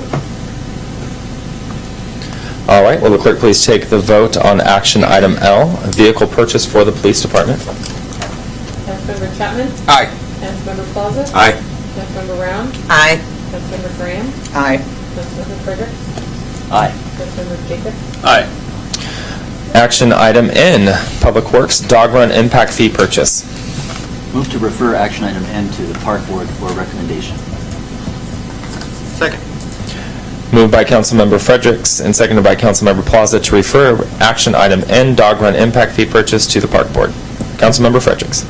[SPEAKER 3] All right, will the clerk please take the vote on action item L, vehicle purchase for the police department?
[SPEAKER 5] Councilmember Chapman?
[SPEAKER 1] Aye.
[SPEAKER 5] Councilmember Plaza?
[SPEAKER 9] Aye.
[SPEAKER 5] Councilmember Brown?
[SPEAKER 2] aye.
[SPEAKER 5] Councilmember Graham?
[SPEAKER 10] Aye.
[SPEAKER 5] Councilmember Fredericks?
[SPEAKER 6] Aye.
[SPEAKER 5] Councilmember Jacobs?
[SPEAKER 14] Aye.
[SPEAKER 3] Action item N, Public Works dog run impact fee purchase.
[SPEAKER 6] Move to refer action item N to the Park Board for recommendation.
[SPEAKER 9] Second.
[SPEAKER 3] Moved by Councilmember Fredericks and seconded by Councilmember Plaza to refer action item N, dog run impact fee purchase, to the Park Board. Councilmember Fredericks.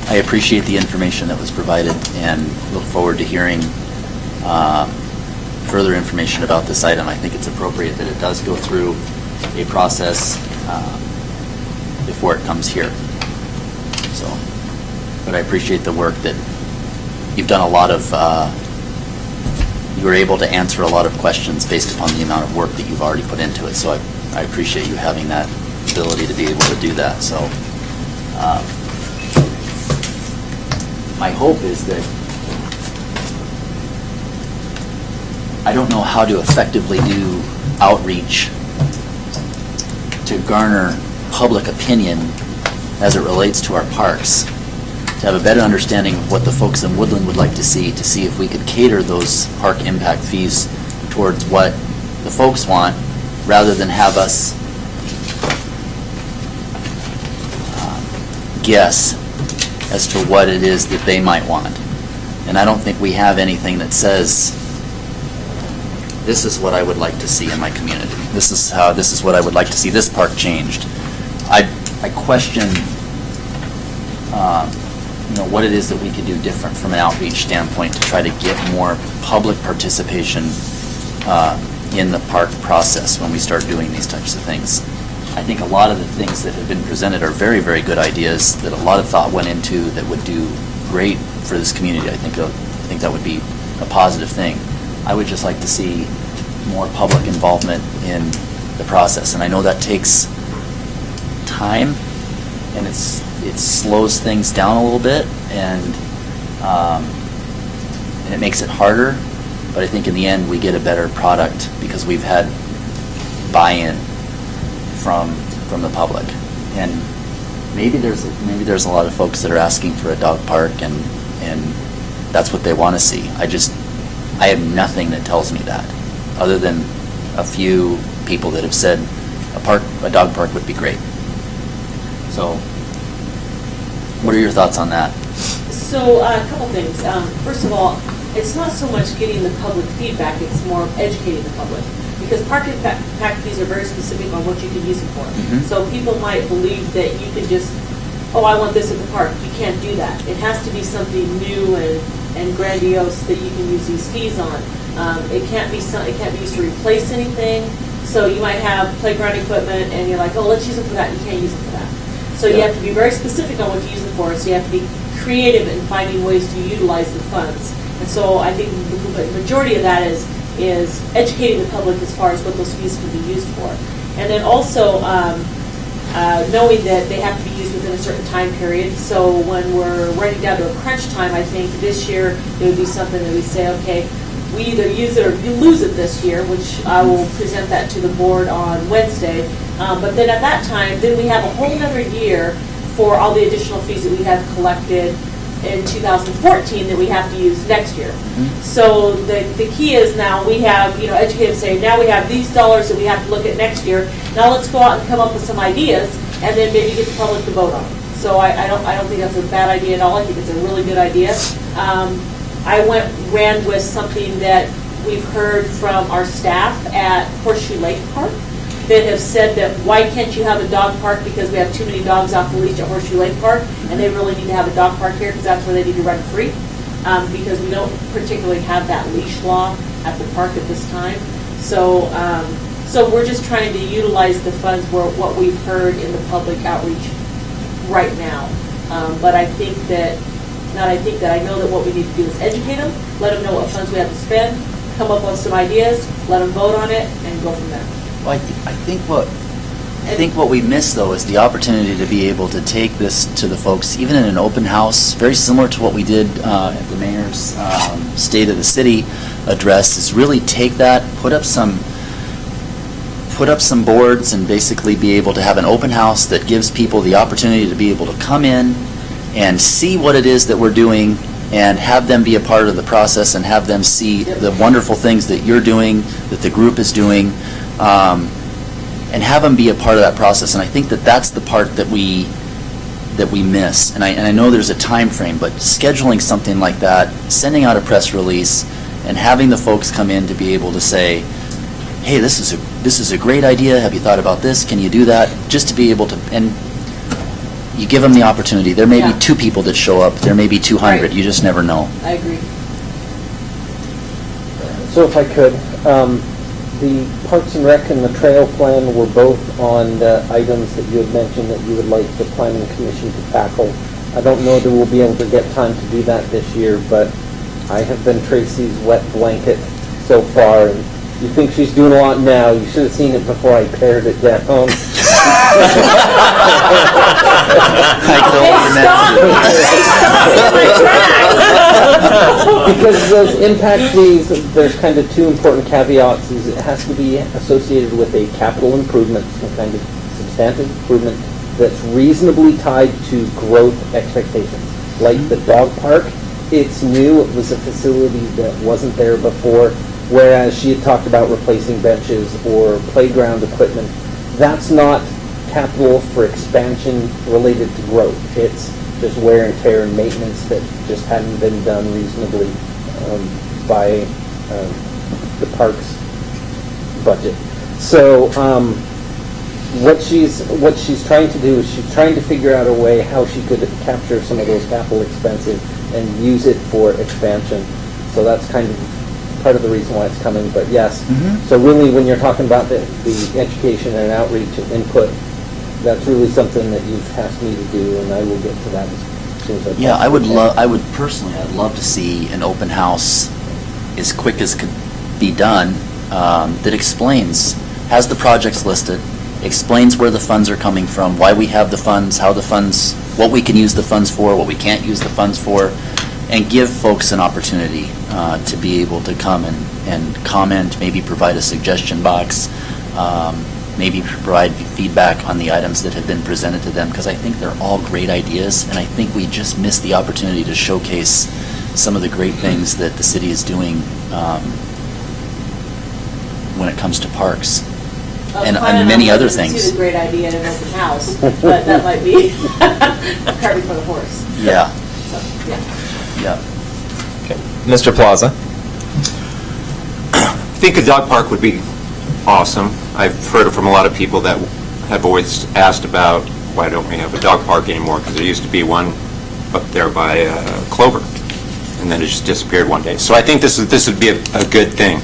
[SPEAKER 6] I appreciate the information that was provided and look forward to hearing further information about this item. I think it's appropriate that it does go through a process before it comes here. So, but I appreciate the work that you've done. You were able to answer a lot of questions based upon the amount of work that you've already put into it. So I appreciate you having that ability to be able to do that. So my hope is that I don't know how to effectively do outreach to garner public opinion as it relates to our parks, to have a better understanding of what the folks in Woodland would like to see if we could cater those park impact fees towards what the folks want, rather than have us guess as to what it is that they might want. And I don't think we have anything that says, this is what I would like to see in my community. This is what I would like to see this park changed. I question, what it is that we could do different from an outreach standpoint to try to get more public participation in the park process when we start doing these types of things. I think a lot of the things that have been presented are very, very good ideas that a lot of thought went into that would do great for this community. I think that would be a positive thing. I would just like to see more public involvement in the process. And I know that takes time, and it slows things down a little bit, and it makes it harder. But I think in the end, we get a better product because we've had buy-in from the public. And maybe there's a lot of folks that are asking for a dog park, and that's what they want to see. I have nothing that tells me that, other than a few people that have said a dog park would be great. So, what are your thoughts on that?
[SPEAKER 11] So, a couple things. First of all, it's not so much getting the public feedback, it's more of educating the public. Because park impact fees are very specific on what you can use them for. So people might believe that you can just, oh, I want this at the park. You can't do that. It has to be something new and grandiose that you can use these fees on. It can't be used to replace anything. So you might have playground equipment and you're like, oh, let's use them for that. You can't use them for that. So you have to be very specific on what to use them for. So you have to be creative in finding ways to utilize the funds. And so I think the majority of that is educating the public as far as what those fees can be used for. And then also knowing that they have to be used within a certain time period. So when we're running down to a crunch time, I think this year it would be something that we say, okay, we either use it or you lose it this year, which I will present that to the board on Wednesday. But then at that time, then we have a whole other year for all the additional fees that we have collected in 2014 that we have to use next year. So the key is now we have, educators say, now we have these dollars that we have to look at next year. Now let's go out and come up with some ideas and then maybe get the public to vote on it. So I don't think that's a bad idea at all. I think it's a really good idea. I ran with something that we've heard from our staff at Horseshoe Lake Park that have said that why can't you have a dog park because we have too many dogs off the leash at Horseshoe Lake Park, and they really need to have a dog park here because that's where they need to run free, because we don't particularly have that leash law at the park at this time. So we're just trying to utilize the funds for what we've heard in the public outreach right now. But I know that what we need to do is educate them, let them know what funds we have to spend, come up with some ideas, let them vote on it, and go from there.
[SPEAKER 6] Well, I think what we miss, though, is the opportunity to be able to take this to the folks, even in an open house, very similar to what we did at the mayor's State of the City address, is really take that, put up some boards and basically be able to have an open house that gives people the opportunity to be able to come in and see what it is that we're doing and have them be a part of the process and have them see the wonderful things that you're doing, that the group is doing, and have them be a part of that process. And I think that that's the part that we miss. And I know there's a time frame, but scheduling something like that, sending out a press release, and having the folks come in to be able to say, hey, this is a great idea. Have you thought about this? Can you do that? Just to be able to, and you give them the opportunity. There may be 2 people that show up. There may be 200.
[SPEAKER 11] Right.
[SPEAKER 6] You just never know.
[SPEAKER 11] I agree.
[SPEAKER 13] So if I could, the Parks and Rec and the trail plan were both on the items that you had mentioned that you would like the planning commission to tackle. I don't know that we'll be able to get time to do that this year, but I have been Tracy's wet blanket so far, and you think she's doing a lot now. You should have seen it before I pared it down. Because those impact fees, there's kind of 2 important caveats. Is it has to be associated with a capital improvement, some kind of substantive improvement that's reasonably tied to growth expectations. Like the dog park, it's new. It was a facility that wasn't there before. Whereas she had talked about replacing benches or playground equipment. That's not capital for expansion related to growth. It's just wear and tear and maintenance that just hadn't been done reasonably by the park's budget. So what she's trying to do is she's trying to figure out a way how she could capture some of those capital expenses and use it for expansion. So that's kind of part of the reason why it's coming, but yes. So really, when you're talking about the education and outreach and input, that's really something that you've asked me to do, and I will get to that as soon as I can.
[SPEAKER 6] Yeah, I'd love to see an open house as quick as could be done that explains, has the projects listed, explains where the funds are coming from, why we have the funds, how the funds, what we can use the funds for, what we can't use the funds for, and give folks an opportunity to be able to come and comment, maybe provide a suggestion box, maybe provide feedback on the items that have been presented to them, because I think they're all great ideas, and I think we just missed the opportunity to showcase some of the great things that the city is doing when it comes to parks.
[SPEAKER 11] was
[SPEAKER 6] and
[SPEAKER 11] planning
[SPEAKER 6] on
[SPEAKER 11] on
[SPEAKER 6] many other
[SPEAKER 11] listening to
[SPEAKER 6] things.
[SPEAKER 11] the great idea in an open house, but that might be cart before the horse.
[SPEAKER 6] Yeah,
[SPEAKER 11] So, yeah.
[SPEAKER 6] yeah.
[SPEAKER 3] Mr. Plaza?
[SPEAKER 9] I think a dog park would be awesome. I've heard it from a lot of people that have always asked about, why don't we have a dog park anymore? Because there used to be one up there by Clover, and then it just disappeared one day. So I think this would be a good thing.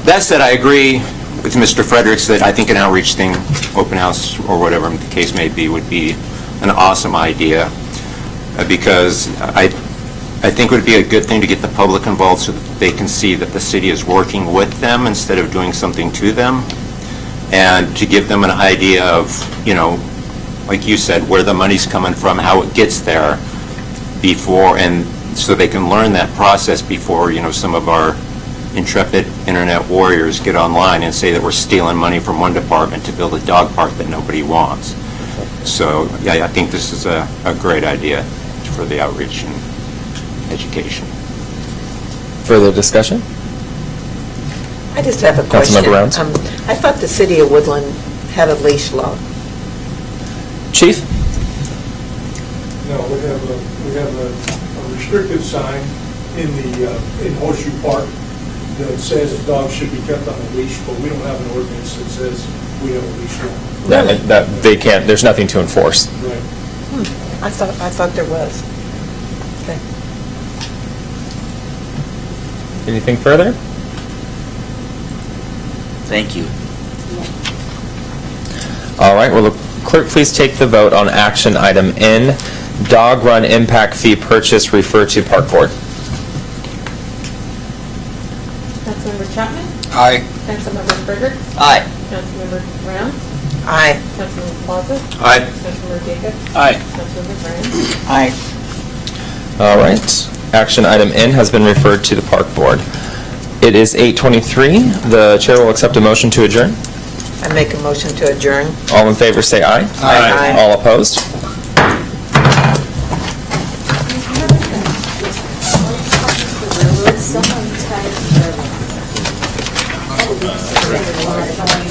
[SPEAKER 9] That said, I agree with Mr. Fredericks that I think an outreach thing, open house or whatever the case may be, would be an awesome idea, because I think it would be a good thing to get the public involved so that they can see that the city is working with them instead of doing something to them, and to give them an idea of, like you said, where the money's coming from, how it gets there before, and so they can learn that process before, some of our intrepid internet warriors get online and say that we're stealing money from one department to build a dog park that nobody wants. So, yeah, I think this is a great idea for the outreach and education.
[SPEAKER 3] Further discussion?
[SPEAKER 2] I just have a question.
[SPEAKER 3] Councilmember Rounds?
[SPEAKER 2] I thought the city of Woodland had a leash law.
[SPEAKER 3] Chief?
[SPEAKER 15] No, we have a restrictive sign in Horseshoe Park that says that dogs should be kept on a leash, but we don't have an ordinance that says we have a leash law.
[SPEAKER 3] That they can't, there's nothing to enforce.
[SPEAKER 15] Right.
[SPEAKER 2] I thought there was. Okay.
[SPEAKER 3] Anything further?
[SPEAKER 6] Thank you.
[SPEAKER 3] All right, will the clerk please take the vote on action item N, dog run impact fee purchase, refer to Park Board?
[SPEAKER 5] Councilmember Chapman?
[SPEAKER 1] Aye.
[SPEAKER 5] Councilmember Fredericks?
[SPEAKER 6] Aye.
[SPEAKER 5] Councilmember Rounds?
[SPEAKER 2] Aye.
[SPEAKER 5] Councilmember Plaza?
[SPEAKER 9] Aye.
[SPEAKER 5] Councilmember Jacobs?
[SPEAKER 14] Aye.
[SPEAKER 5] Councilmember Brand?
[SPEAKER 10] Aye.
[SPEAKER 3] All right, action item N has been referred to the Park Board. It is 8:23. The chair will accept a motion to adjourn.
[SPEAKER 2] I make a motion to adjourn.
[SPEAKER 3] All in favor, say aye.
[SPEAKER 2] Aye.
[SPEAKER 3] All opposed?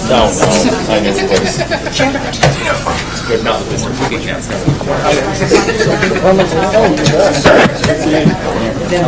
[SPEAKER 3] No, I know the place. Good, not the place. We can't.
[SPEAKER 2] Then